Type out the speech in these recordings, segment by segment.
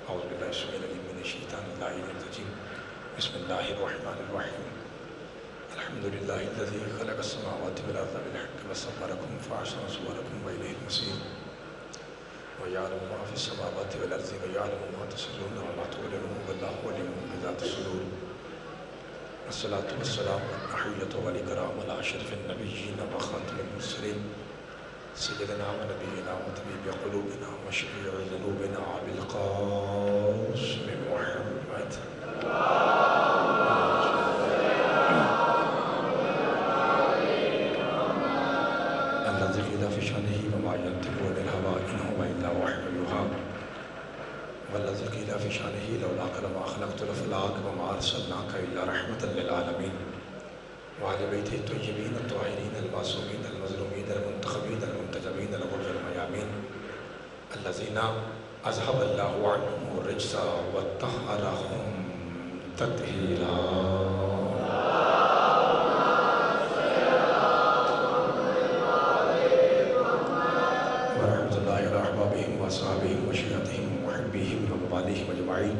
اعوذ باللہ السمیع العلیم من الشیطان اللعین الرجیم بسم اللہ الرحمن الرحیم الحمد للہ الذی خلق السماوات والارض بالحق وصورکم فاحسن صورکم والیہ المصیر ویعلم ما فی السماوات والارض ویعلم ما تسرون وما تعلنون واللہ علیم بذات الصدور الصلاة والسلام والتحیۃ والاکرام علی اشرف النبیین وخاتم المرسلین سیدنا و نبینا و طبیب قلوبنا و شفیع ذنوبنا ابی القاسم محمد الذی قیل فی شانہ وما ینطق عن الہوی ان هو الا وحی یوحی والذی قیل فی شانہ لولاک لما خلقت الافلاک وما ارسلناک الا رحمة للعالمین وعلى بیتہ الطیبین الطاہرین المعصومین المظلومین المنتخبین المنتجبین الغر المیامین الذین اذهب اللہ عنہم الرجس وطہرہم تطہیرا ورحمۃ اللہ علی احبابہم واصحابہم وشیعتہم ومحبیہم وموالیہم اجمعین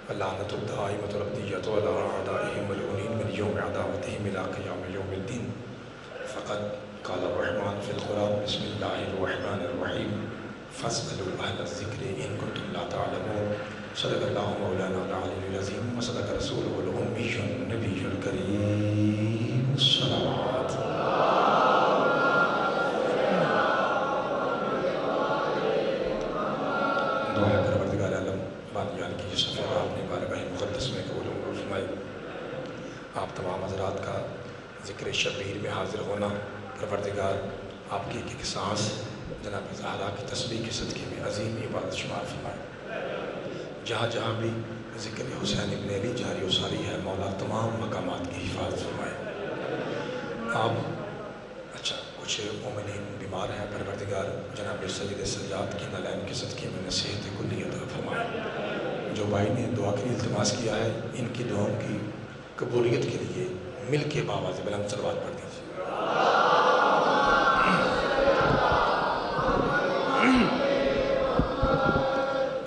واللعنۃ الدائمۃ الابدیۃ علی اعدائہم ملعونین من یوم عداوتہم الی قیام یوم الدین فقد قال الرحمن فی القرآن بسم اللہ الرحمن الرحیم فاسألوا اہل الذکر ان کنتم لا تعلمون صدق اللہ مولانا العلی العظیم وصدق رسولہ الامی النبی الکریم الصلوات دعا ہے پروردگار عالم بانیان کی سفر آپ نے بارگاہ مقدس میں قبول و منظور فرمائی آپ تمام حضرات کا ذکر شبیر میں حاضر ہونا پروردگار آپ کی ایک ایک سانس جناب زہرا کی تسبیح کے صدقے میں عظیم عبادت شمار فرمائے جہاں جہاں بھی ذکر حسین ابن علی جاری و ساری ہے مولا تمام مقامات کی حفاظت فرمائے آپ اچھا کچھ مومنین بیمار ہیں پروردگار جناب سید سجاد کی نالین کے صدقے میں نصیحت کلی عطا فرمائے جو بھائی نے دعا کے لیے التماس کیا ہے ان کی دعاؤں کی قبولیت کے لیے مل کے بآواز بلند صلوات پڑھ دیجیے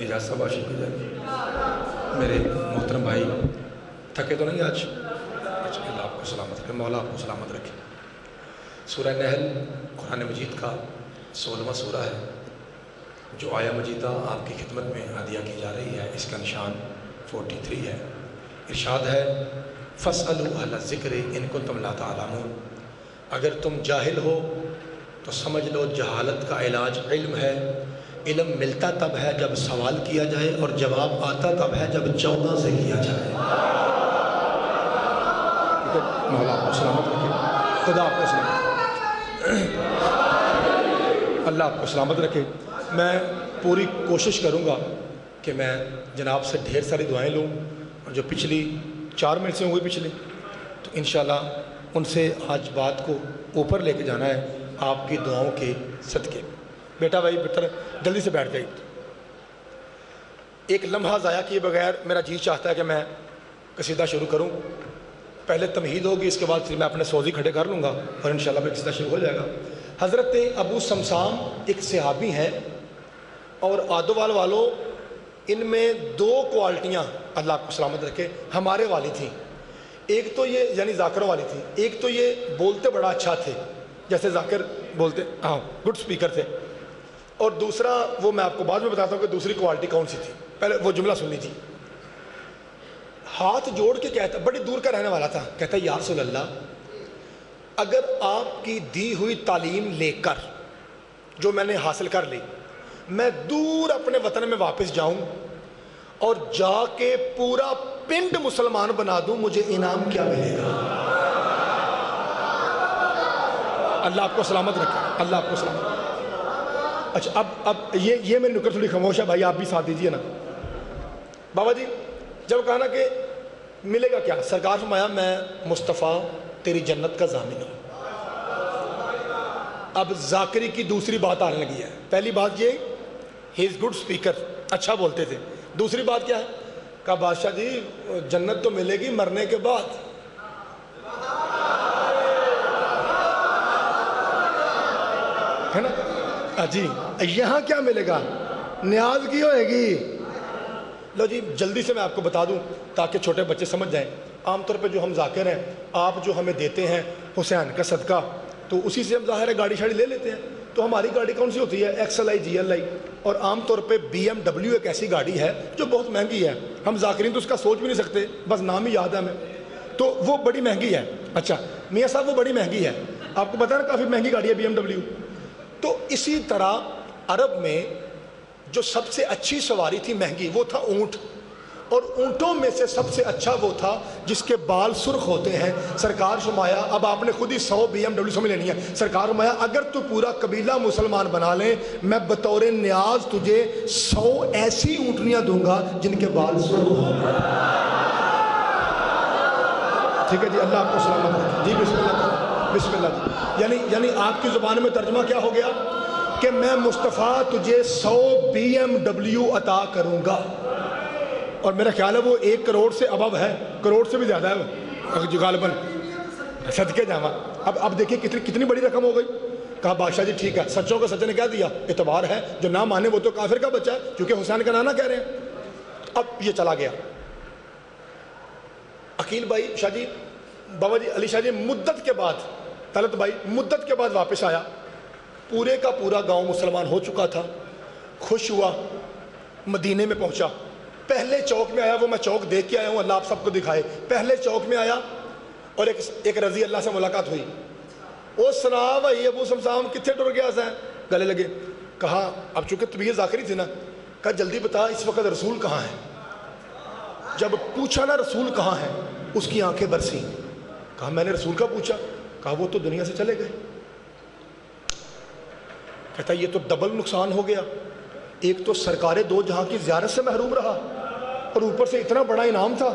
اجازت صاحب عاشق کی جائے میرے محترم بھائی تھکے تو نہیں آج اچھا اللہ آپ کو سلامت رکھے مولا آپ کو سلامت رکھے سورہ نحل قرآن مجید کا 16واں سورہ ہے جو آیہ مجیدہ آپ کی خدمت میں عطیہ کی جا رہی ہے اس کا نشان 43 ہے ارشاد ہے فَاسْأَلُوا أَهْلَ الذِّكْرِ إِن كُنتُمْ لَا تَعْلَمُونَ اگر تم جاہل ہو تو سمجھ لو جہالت کا علاج علم ہے علم ملتا تب ہے جب سوال کیا جائے اور جواب آتا تب ہے جب چودہ سے کیا جائے مولا آپ کو سلامت رکھے خدا آپ کو سلامت اللہ آپ کو سلامت رکھے میں پوری کوشش کروں گا کہ میں جناب سے ڈھیر ساری دعائیں لوں اور جو پچھلی 4 منٹ سے ہوں گے پچھلے تو انشاءاللہ ان سے آج بات کو اوپر لے کے جانا ہے آپ کی دعاؤں کے صدقے بیٹا بھائی بہتر جلدی سے بیٹھ جائیے ایک لمحہ ضائع کیے بغیر میرا جی چاہتا ہے کہ میں قصیدہ شروع کروں پہلے تمہید ہوگی اس کے بعد پھر میں اپنے سوزی کھڑے کر لوں گا اور انشاءاللہ پھر قصیدہ شروع ہو جائے گا حضرت ابو سمسام ایک صحابی ہیں اور آدوال والوں ان میں 2 کوالٹیاں اللہ آپ کو سلامت رکھے ہمارے والی تھیں ایک تو یہ یعنی ذاکروں والی تھی ایک تو یہ بولتے بڑا اچھا تھے جیسے ذاکر بولتے ہاں گڈ سپیکر تھے اور دوسرا وہ میں آپ کو بعد میں بتاتا ہوں کہ دوسری کوالٹی کون سی تھی پہلے وہ جملہ سننی تھی ہاتھ جوڑ کے کہتا بڑی دور کا رہنے والا تھا کہتا یا رسول اللہ اگر آپ کی دی ہوئی تعلیم لے کر جو میں نے حاصل کر لی میں دور اپنے وطن میں واپس جاؤں اور جا کے پورا پنڈ مسلمان بنا دوں مجھے انعام کیا ملے گا اللہ آپ کو سلامت رکھے اللہ آپ کو سلامت رکھے اچھا اب یہ میری نکر تھوڑی خاموش ہے بھائی آپ بھی ساتھ دیجئے نا بابا جی جب کہا نا کہ ملے گا کیا سرکار فرمایا میں مصطفیٰ تیری جنت کا ضامن ہوں اب ذاکری کی دوسری بات آنے لگی ہے پہلی بات یہ ہی از گڈ سپیکر اچھا بولتے تھے دوسری بات کیا ہے کہا بادشاہ جی جنت تو ملے گی مرنے کے بعد ہے نا جی یہاں کیا ملے گا نیاز کی ہوئے گی لو جی جلدی سے میں آپ کو بتا دوں تاکہ چھوٹے بچے سمجھ جائیں. عام طور پہ جو ہم ذاکر ہیں, آپ جو ہمیں دیتے ہیں حسین کا صدقہ, تو اسی سے ہم ظاہر ہے گاڑی شاڑی لے لیتے ہیں. تو ہماری گاڑی کون سی ہوتی ہے؟ XLI GLI, اور عام طور پہ BMW ایک ایسی گاڑی ہے جو بہت مہنگی ہے. ہم ذاکرین تو اس کا سوچ بھی نہیں سکتے, بس نام ہی یاد ہے ہمیں, تو وہ بڑی مہنگی ہے. اچھا میاں صاحب وہ بڑی مہنگی ہے, آپ کو پتا ہے نا کافی مہنگی گاڑی ہے BMW. تو اسی طرح عرب میں جو سب سے اچھی سواری تھی مہنگی, وہ تھا اونٹ, اور اونٹوں میں سے سب سے اچھا وہ تھا جس کے بال سرخ ہوتے ہیں. سرکار فرمایا, اب آپ نے خود ہی 100 BMW سمجھ لینی ہے, سرکار فرمایا اگر تو پورا قبیلہ مسلمان بنا لیں, میں بطور نیاز تجھے 100 ایسی اونٹنیاں دوں گا جن کے بال سرخ ہوں گے. ٹھیک ہے جی, اللہ آپ کو سلامت رکھے جی. بسم اللہ, بسم اللہ جی. یعنی آپ کی زبان میں ترجمہ کیا ہو گیا کہ میں مصطفیٰ تجھے 100 BMW عطا کروں گا. اور میرا خیال ہے وہ 1 کروڑ سے ابو ہے, کروڑ سے بھی زیادہ ہے وہ غالباً, صدقے جاواں. اب دیکھیں کتنی بڑی رقم ہو گئی. کہا بادشاہ جی ٹھیک ہے, سچوں کو سچ نے کہہ دیا, اعتبار ہے, جو نہ مانے وہ تو کافر کا بچہ ہے, کیونکہ حسین کا نانا کہہ رہے ہیں. اب یہ چلا گیا. عقیل بھائی شاہ جی, بابا جی علی شاہ جی مدت کے بعد, طلعت بھائی مدت کے بعد واپس آیا. پورے کا پورا گاؤں مسلمان ہو چکا تھا, خوش ہوا, مدینے میں پہنچا. پہلے چوک میں آیا, وہ میں چوک دیکھ کے آیا ہوں, اللہ آپ سب کو دکھائے. پہلے چوک میں آیا اور ایک رضی اللہ سے ملاقات ہوئی. وہ سنا بھائی ابو سمسام کتنے ٹر گیا سا, گلے لگے. کہا اب چونکہ طبیعت ذاکری تھی نا, کہا جلدی بتا اس وقت رسول کہاں ہے. جب پوچھا نا رسول کہاں ہے, اس کی آنکھیں برسی. کہا میں نے رسول کا پوچھا, کہا وہ تو دنیا سے چلے گئے. کہتا یہ تو ڈبل نقصان ہو گیا, ایک تو سرکار دو جہاں کی زیارت سے محروم رہا, اور اوپر سے اتنا بڑا انعام تھا.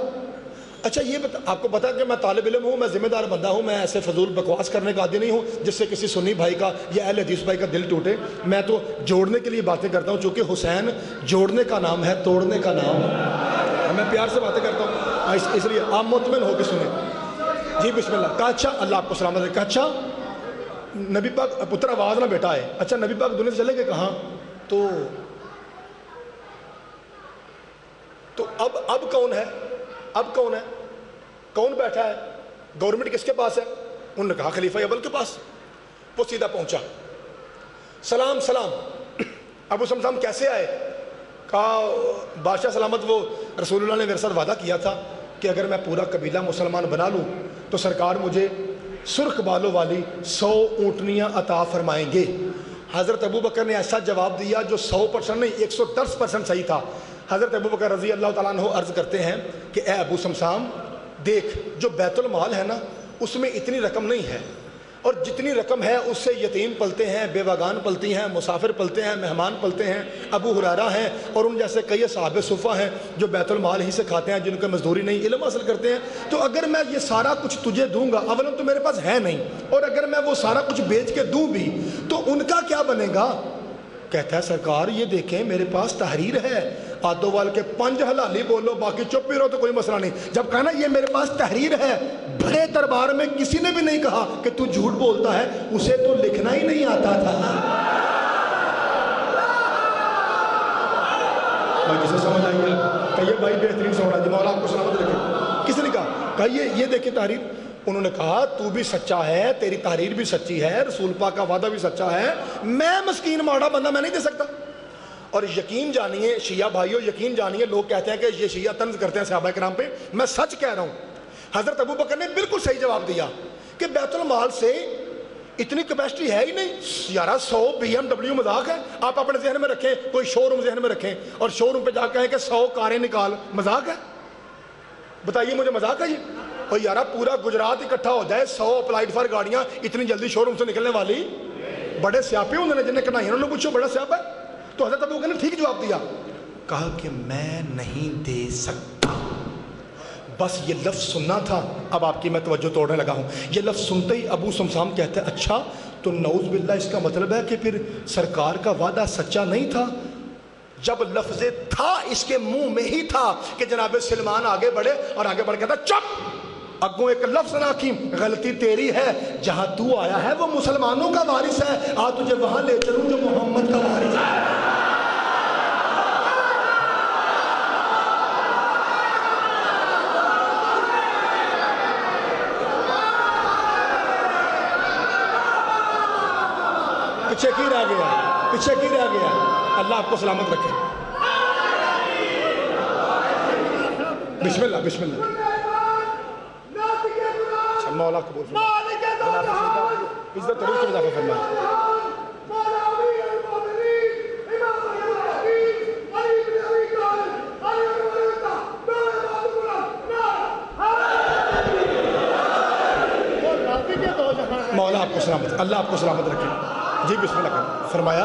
اچھا یہ آپ کو پتا کہ میں طالب علم ہوں, میں ذمہ دار بندہ ہوں, میں ایسے فضول بکواس کرنے کا عادی نہیں ہوں جس سے کسی سنی بھائی کا یا اہل حدیث بھائی کا دل ٹوٹے. میں تو جوڑنے کے لیے باتیں کرتا ہوں, چونکہ حسین جوڑنے کا نام ہے, توڑنے کا نام ہے. میں پیار سے باتیں کرتا ہوں, اس لیے آپ مطمئن ہو کے سنیں جی. بسم اللہ. کہا اچھا اللہ آپ کو سلامت رکھے. کہا اچھا نبی پاک, پتر آواز نہ بیٹا ہے, اچھا نبی پاک دنیا سے چلے گئے کہاں. تو اب کون ہے, اب کون ہے, کون بیٹھا ہے, گورنمنٹ کس کے پاس ہے. انہوں نے کہا خلیفہ اول کے پاس. وہ سیدھا پہنچا, سلام سلام. ابو سمسام کیسے آئے. کہا بادشاہ سلامت, وہ رسول اللہ نے میرے ساتھ وعدہ کیا تھا کہ اگر میں پورا قبیلہ مسلمان بنا لوں تو سرکار مجھے سرخ بالوں والی 100 اونٹنیاں عطا فرمائیں گے. حضرت ابو بکر نے ایسا جواب دیا جو 100% نہیں 110% صحیح تھا. حضرت ابو بکر رضی اللہ تعالیٰ عنہ عرض کرتے ہیں کہ اے ابو سمسام دیکھ, جو بیت المال ہے نا اس میں اتنی رقم نہیں ہے, اور جتنی رقم ہے اس سے یتیم پلتے ہیں, بیوگان پلتی ہیں, مسافر پلتے ہیں, مہمان پلتے ہیں, ابو ہریرہ ہیں, اور ان جیسے کئی صحابہ صفہ ہیں جو بیت المال ہی سے کھاتے ہیں, جن کو مزدوری نہیں, علم حاصل کرتے ہیں. تو اگر میں یہ سارا کچھ تجھے دوں گا, اولا تو میرے پاس ہے نہیں, اور اگر میں وہ سارا کچھ بیچ کے دوں بھی تو ان کا کیا بنے گا. کہتا ہے سرکار یہ دیکھیں میرے پاس تحریر ہے, آدو وال کے 5 حلالی بولو باقی چپ ہی رہو تو کوئی مسئلہ نہیں. جب کہا نا یہ میرے پاس تحریر ہے, بڑے دربار میں کسی نے بھی نہیں کہا کہ تو جھوٹ بولتا ہے, اسے تو لکھنا ہی نہیں آتا تھا. بھائی جسے سمجھ آئی ہے کہیے بھائی بہترین سوڑا جی, مولا آپ کو سلامت رکھے. کس نے کہا یہ دیکھیں تحریر. انہوں نے کہا تو بھی سچا ہے, تیری تحریر بھی سچی ہے, رسول پاک کا وعدہ بھی سچا ہے, میں مسکین ماڑا بندہ میں نہیں دے سکتا. اور یقین جانیے شیعہ بھائیوں, یقین جانیے, لوگ کہتے ہیں کہ یہ شیعہ طنز کرتے ہیں صحابہ کرام پہ, میں سچ کہہ رہا ہوں. حضرت ابو بکر نے بالکل صحیح جواب دیا کہ بیت المال سے اتنی کیپیسٹی ہے ہی نہیں یارا. 100 BMW مذاق ہے, آپ اپنے ذہن میں رکھیں, کوئی شو روم ذہن میں رکھیں اور شو روم پہ جا کہیں کہ 100 کاریں نکال, مذاق ہے. بتائیے مجھے مذاق ہے یہ. اور یارا پورا گجرات اکٹھا ہو جائے 100 اپلائیڈ فار گاڑیاں اتنی جلدی شو روم سے نکلنے والی, بڑے سیاپے انہوں نے جنہیں کہنا, انہوں نے پوچھو بڑا سیاپ ہے. تو حضرت ابو بکر نے ٹھیک جواب دیا, کہا کہ میں نہیں دے سکتا. بس یہ لفظ سننا تھا. اب آپ کی میں توجہ توڑنے لگا ہوں. یہ لفظ سنتے ہی ابو سمسام کہتے ہیں اچھا تو نعوذ باللہ اس کا مطلب ہے کہ پھر سرکار کا وعدہ سچا نہیں تھا. جب لفظ تھا اس کے منہ میں ہی تھا کہ جناب سلمان آگے بڑھے, اور آگے بڑھ کہتا چپ, اگوں ایک لفظ نہ کی, غلطی تیری ہے, جہاں تو آیا ہے وہ مسلمانوں کا وارث ہے, آ تجھے وہاں لے چلوں جو محمد کا وارث ہے. پیچھے کی رہ گیا، پیچھے کی رہ گیا. اللہ آپ کو سلامت رکھے. بسم اللہ بسم اللہ. مولا قبول فرمائے. عزت طریق میں اضافہ فرمائے. مولا آپ کو سلامت، اللہ آپ کو سلامت رکھے. جی بسم اللہ کریں. فرمایا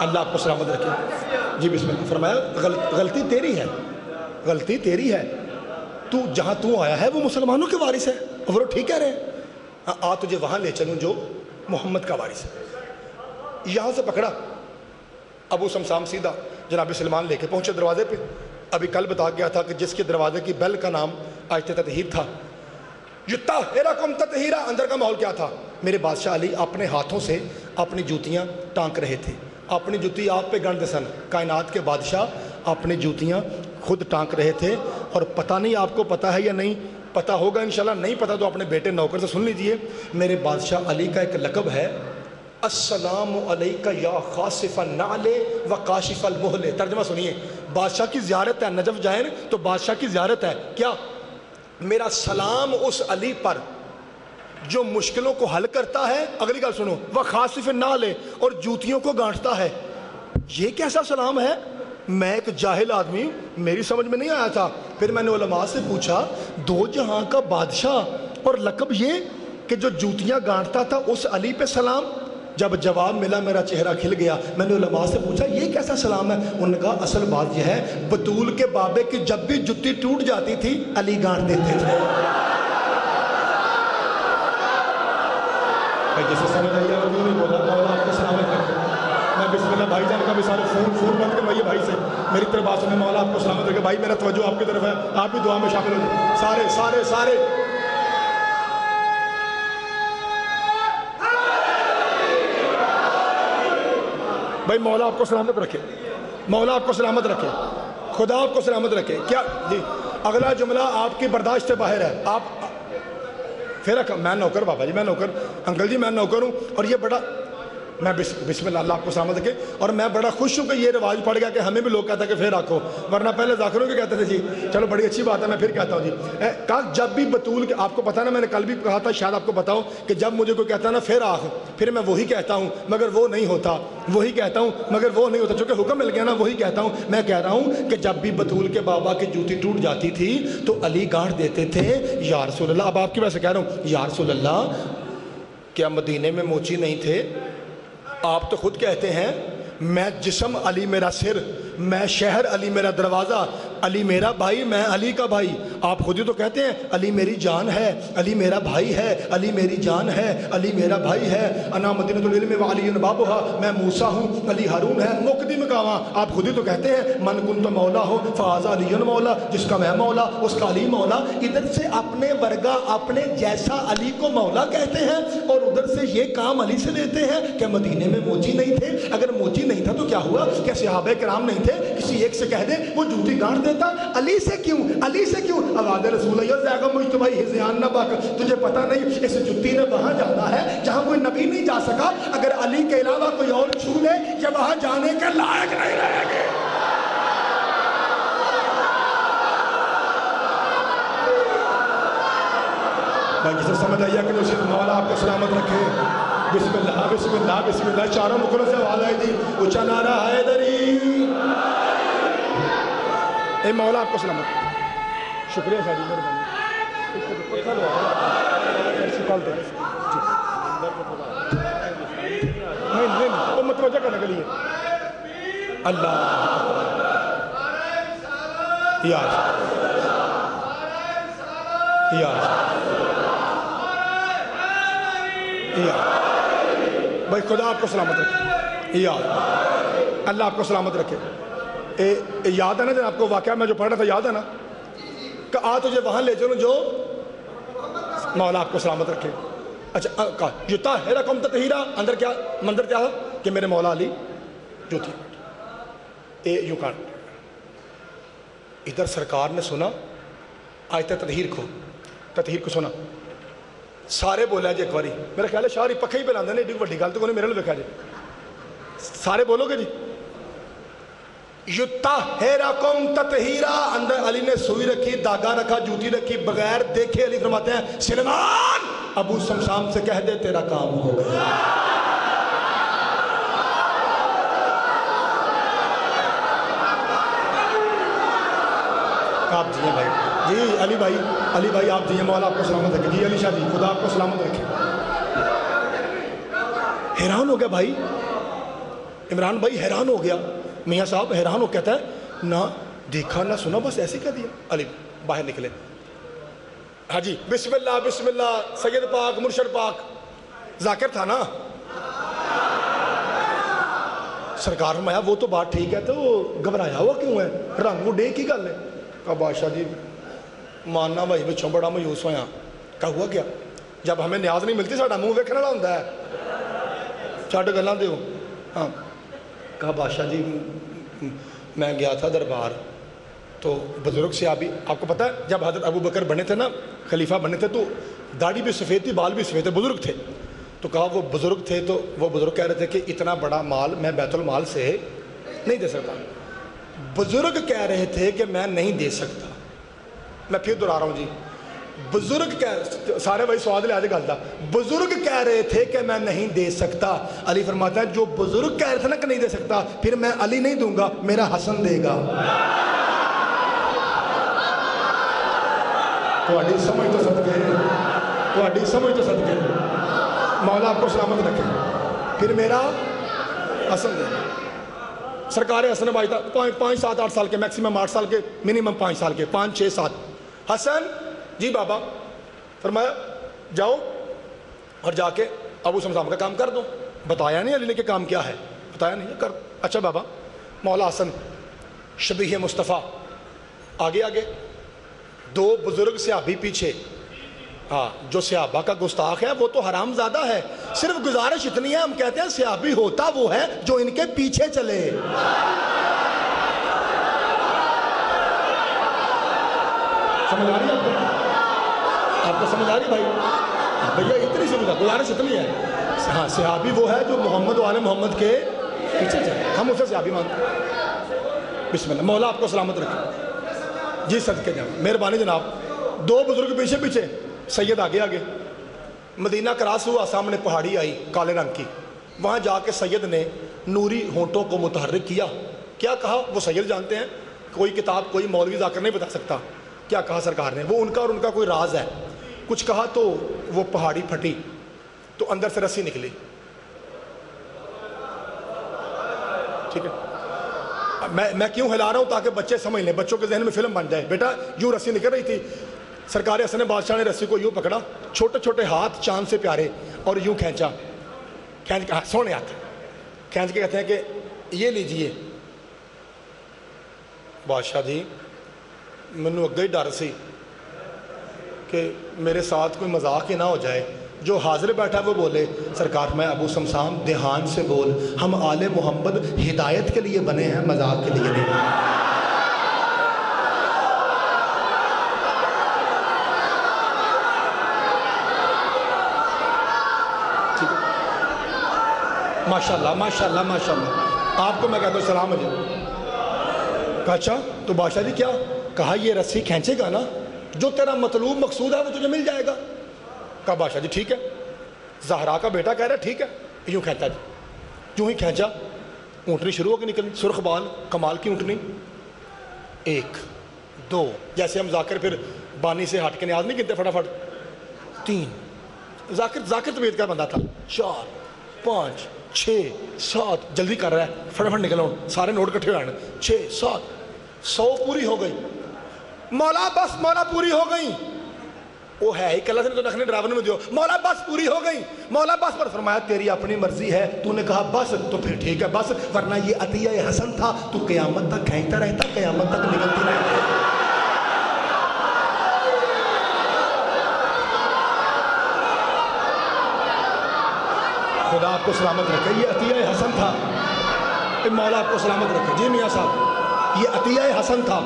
اللہ آپ کو سلامت رکھے. جی بسم اللہ. فرمایا غلطی تیری ہے، غلطی تیری ہے. تو جہاں تو آیا ہے وہ مسلمانوں کے وارث ہے، اور وہ ٹھیک کہہ رہے ہیں. آ تجھے وہاں لے چلوں جو محمد کا وارث ہے. یہاں سے پکڑا ابو سمسام سیدھا جناب سلمان لے کے پہنچے دروازے پہ. ابھی کل بتا گیا تھا کہ جس کے دروازے کی بیل کا نام آیت تطہیر تھا. یطہرکم تطہیرا، اندر کا ماحول کیا تھا؟ میرے بادشاہ علی اپنے ہاتھوں سے اپنی جوتیاں ٹانک رہے تھے. اپنی جوتی آپ پہ گنڈ سن. کائنات کے بادشاہ اپنی جوتیاں خود ٹانک رہے تھے. اور پتہ نہیں آپ کو پتہ ہے یا نہیں، پتہ ہوگا انشاءاللہ، نہیں پتہ تو اپنے بیٹے نوکر سے سن لیجئے. میرے بادشاہ علی کا ایک لقب ہے السلام علیکہ یا خاصف النعل و کاشف المحل. ترجمہ سنیے. بادشاہ کی زیارت ہے، نجف جائیں تو بادشاہ کی زیارت ہے. کیا؟ میرا سلام اس علی پر جو مشکلوں کو حل کرتا ہے. اگلی گل سنو. وہ خاصف النعل، اور جوتیوں کو گانٹتا ہے. یہ کیسا سلام ہے؟ میں ایک جاہل آدمی ہوں، میری سمجھ میں نہیں آیا تھا. پھر میں نے علماء سے پوچھا دو جہاں کا بادشاہ اور لقب یہ کہ جو جوتیاں گانٹتا تھا اس علی پہ سلام. جب جواب ملا میرا چہرہ کھل گیا. میں نے علماء سے پوچھا یہ کیسا سلام ہے؟ انہوں نے کہا اصل بات یہ ہے بطول کے بابے کی جب بھی جتی ٹوٹ جاتی تھی علی گانٹ دیتے تھے. جسے سمجھ آئی ہے وہ نہیں بولا. مولا آپ کو سلامت رکھے. میں بسم اللہ بھائی جان کا بھی سارے فون بند کروائیے بھائی سے. میری طرف بات سنیں. مولا آپ کو سلامت رکھے. بھائی میرا توجہ آپ کی طرف ہے، آپ بھی دعا میں شامل ہو جائیں. سارے سارے سارے بھائی مولا آپ کو سلامت رکھے. مولا آپ کو سلامت رکھے. خدا آپ کو سلامت رکھے. کیا جی اگلا جملہ آپ کی برداشت سے باہر ہے. آپ پھر میں نوکر بابا جی، میں نوکر، انکل جی میں نوکر ہوں. اور یہ بڑا میں بسم اللہ اللہ آپ کو سلامت رکھے. اور میں بڑا خوش ہوں کہ یہ رواج پڑ گیا کہ ہمیں بھی لوگ کہتا ہے کہ پھر آکو، ورنہ پہلے ذاکروں کے کہتے تھے. جی چلو بڑی اچھی بات ہے، میں پھر کہتا ہوں. جی کہا جب بھی بطول کے، آپ کو پتا نا میں نے کل بھی کہا تھا شاید آپ کو بتاؤں کہ جب مجھے کوئی کہتا ہے نا پھر آخ، پھر میں وہی کہتا ہوں مگر وہ نہیں ہوتا، وہی کہتا ہوں مگر وہ نہیں ہوتا. چونکہ حکم مل گیا نا وہی کہتا ہوں. میں کہہ رہا ہوں کہ جب بھی بطول کے بابا کی جوتی ٹوٹ جاتی تھی تو علی گانٹ دیتے تھے یا رسول اللہ. اب آپ کی وجہ سے کہہ رہا ہوں یا رسول اللہ کیا مدینے میں موچی نہیں تھے؟ آپ تو خود کہتے ہیں میں جسم علی میرا سر، میں شہر علی میرا دروازہ، علی میرا بھائی میں علی کا بھائی. آپ خود ہی تو کہتے ہیں علی میری جان ہے، علی میرا بھائی ہے، علی میری جان ہے، علی میرا بھائی ہے. انا مدینۃ العلم وعلی بابھا، میں موسیٰ ہوں علی ہارون ہے. مقدم کہاں؟ آپ خود ہی تو کہتے ہیں من کنت مولا ہو فہذا علی مولا، جس کا میں مولا اس کا علی مولا. ادھر سے اپنے ورگا اپنے جیسا علی کو مولا کہتے ہیں اور ادھر سے یہ کام علی سے لیتے ہیں کہ مدینے میں موچی نہیں تھے. اگر موچی نہیں تھا تو کیا ہوا؟ کیا صحابہ کرام نہیں تھے؟ کسی ایک سے کہہ دے وہ جوتی گانٹ دیتا. علی سے کیوں؟ علی سے کیوں؟ آواز رسول اللہ زیغم مجتبائی حزیان نہ باک. تجھے پتہ نہیں اس جوتی نے وہاں جانا ہے جہاں کوئی نبی نہیں جا سکا. اگر علی کے علاوہ کوئی اور چھو لے یا وہاں جانے کے لائق نہیں رہے گے. جسے سمجھ آئیے کہ اسے مولا آپ کو سلامت رکھے. بسم اللہ بسم اللہ بسم اللہ. چاروں مکروں سے آواز آئی تھی اونچا نعرہ حیدری. اے مولا آپ کو سلامت. شکریہ شاہ جی مہربانی. نہیں وہ متوجہ کرنے کے لیے اللہ یار بھائی خدا آپ کو سلامت رکھے. یاد اللہ آپ کو سلامت رکھے. یاد ہے نا آپ کو واقعہ میں جو پڑھ رہا تھا یاد ہے نا کہ آ تجھے وہاں لے چلوں جو مولا آپ کو سلامت رکھے. اچھا کہا یطہرکم تطہیرا. اندر کیا منظر کیا ہے کہ میرے مولا علی جو تھی یوں کان. ادھر سرکار نے سنا آیت تطہیر کو سنا سارے بولے جی ایک باری، میرا خیال ہے شاہ پکھے ہی پہ لاندے نے، ایڈی وڈی گل تو کوئی میرے لکھا جی، سارے بولو گے جی۔ یطہرکم تطہیرا، اندر علی نے سوئی رکھی، داغا رکھا، جوتی رکھی، بغیر دیکھے علی فرماتے ہیں سلیمان ابو سمسام سے کہہ دے تیرا کام ہو گیا۔ آپ جی بھائی، جی علی بھائی آپ جی، مولا آپ کو سلامت رکھے، جی علی شاہ جی خدا آپ کو سلامت رکھے۔ حیران ہو گیا بھائی، عمران بھائی حیران ہو گیا، میاں صاحب حیران ہو، کہتا ہے نہ دیکھا نہ سنا، بس ایسے کہہ دیا۔ علی باہر نکلے، ہاں جی بسم اللہ سید پاک مرشد پاک، ذاکر تھا نا سرکار فرمایا وہ تو بات ٹھیک ہے، تو گھبرایا ہوا کیوں ہے، رنگ اڈے کی گل ہے؟ کہا بادشاہ جی ماننا بھائی بچوں بڑا مایوس ہویا۔ کہا ہوا کیا؟ جب ہمیں نیاز نہیں ملتی ساڈا منہ ویکھن والا ہوندا ہے، چھڈ گلاں دیو۔ ہاں کہا بادشاہ جی میں گیا تھا دربار، تو بزرگ صحابی، آپ کو پتہ ہے جب حضرت ابو بکر بنے تھے نا، خلیفہ بنے تھے، تو داڑھی بھی سفید تھی، بال بھی سفید تھے، بزرگ تھے۔ تو کہا وہ بزرگ تھے، تو وہ بزرگ کہہ رہے تھے کہ اتنا بڑا مال میں بیت المال سے نہیں دے سکتا۔ بزرگ کہہ رہے تھے کہ میں نہیں دے سکتا۔ میں پھر دہرا رہا ہوں جی، بزرگ سارے بھائی سواد لے آجے گلتا، بزرگ کہہ رہے تھے کہ میں نہیں دے سکتا۔ علی فرماتا ہے جو بزرگ کہہ رہے تھے نا کہ نہیں دے سکتا، پھر میں علی نہیں دوں گا، میرا حسن دے گا۔ تھوڑی سمجھ تو صدقے، تھوڑی سمجھ تو صدقے، مولا آپ کو سلامت رکھے، پھر میرا حسن دے گا۔ سرکار حسن بھائی تھا 5 7 8 سال کے، میکسیمم 8 سال کے، منیمم 5 سال کے، 5 6 7۔ حسن جی بابا، فرمایا جاؤ اور جا کے ابو سمسام کا کام کر دو۔ بتایا نہیں علی نے کہ کام کیا ہے، بتایا نہیں کر، اچھا بابا۔ مولا حسن شبیہ مصطفیٰ آگے آگے، 2 بزرگ صحابی پیچھے۔ ہاں جو صحابہ کا گستاخ ہے وہ تو حرام زادہ ہے، صرف گزارش اتنی ہے، ہم کہتے ہیں صحابی ہوتا وہ ہے جو ان کے پیچھے چلے۔ سمجھ آ رہی ہے آپ کو؟ آپ کو سمجھ آ رہی بھائی؟ بھیا اتنی سمجھا، گزارش اتنی ہے، ہاں صحابی وہ ہے جو محمد و آل محمد کے پیچھے چلے، ہم اسے صحابی مانتے ہیں۔ بسم اللہ، مولا آپ کو سلامت رکھے جی، صدقے جناب، مہربانی جناب۔ 2 بزرگ پیچھے پیچھے، سید آگے آگے۔ مدینہ کراس ہوا، سامنے پہاڑی آئی کالے رنگ کی، وہاں جا کے سید نے نوری ہونٹوں کو متحرک کیا۔ کیا کہا وہ سید جانتے ہیں، کوئی کتاب کوئی مولوی ذاکر نہیں بتا سکتا کیا کہا سرکار نے، وہ ان کا اور ان کا کوئی راز ہے۔ کچھ کہا تو وہ پہاڑی پھٹی تو اندر سے رسی نکلی، ٹھیک ہے؟ میں کیوں ہلا رہا ہوں تاکہ بچے سمجھ لیں، بچوں کے ذہن میں فلم بن جائے۔ بیٹا یوں رسی نکل رہی تھی، سرکار حسن بادشاہ نے رسی کو یوں پکڑا، چھوٹے چھوٹے ہاتھ چاند سے پیارے، اور یوں کھینچا، کھینچ کے سونے ہاتھ کھینچ کے کہتے ہیں کہ یہ لیجئے۔ بادشاہ جی مینوں اگے ہی ڈر سی کہ میرے ساتھ کوئی مذاق ہی نہ ہو جائے۔ جو حاضر بیٹھا وہ بولے، سرکار میں ابو سمسام دھیان سے بول، ہم آل محمد ہدایت کے لیے بنے ہیں، مذاق کے لیے نہیں۔ ماشاءاللہ ماشاءاللہ ماشاءاللہ، آپ کو میں کہتا ہوں سلام ہے۔ کہا اچھا تو بادشاہ جی کیا؟ کہا یہ رسی کھینچے گا نا، جو تیرا مطلوب مقصود ہے وہ تجھے مل جائے گا۔ کہا بادشاہ جی ٹھیک ہے، زہرا کا بیٹا کہہ رہا ہے ٹھیک ہے، یوں کھینچا جی، یوں ہی کھینچا، اونٹنی شروع ہو کے نکلی، سرخ بال، کمال کی اونٹنی، 1 2، جیسے ہم ذاکر پھر بانی سے ہٹ کے نیاز نہیں گنتے فٹافٹ، 3، ذاکر طبیعت کا بندہ تھا، 4 5 6 7، جلدی کر رہا ہے، فٹافٹ نکل آؤ، سارے نوٹ کٹھے ہوئے ہیں، 6 7، 100 پوری ہو گئی۔ مولا بس، مولا پوری ہو گئی، وہ ہے ہی کلہ سے تو نخنے ڈرائیور میں دیو، مولا بس پوری ہو گئی، مولا بس پر۔ فرمایا تیری اپنی مرضی ہے، تو نے کہا بس تو پھر ٹھیک ہے بس، ورنہ یہ عطیہ حسن تھا، تو قیامت تک کھینچتا رہتا، قیامت تک نکلتی رہتی۔ خدا آپ کو سلامت رکھے، یہ عطیہ حسن تھا، مولا آپ کو سلامت رکھے جی میاں صاحب، یہ عطیہ حسن تھا۔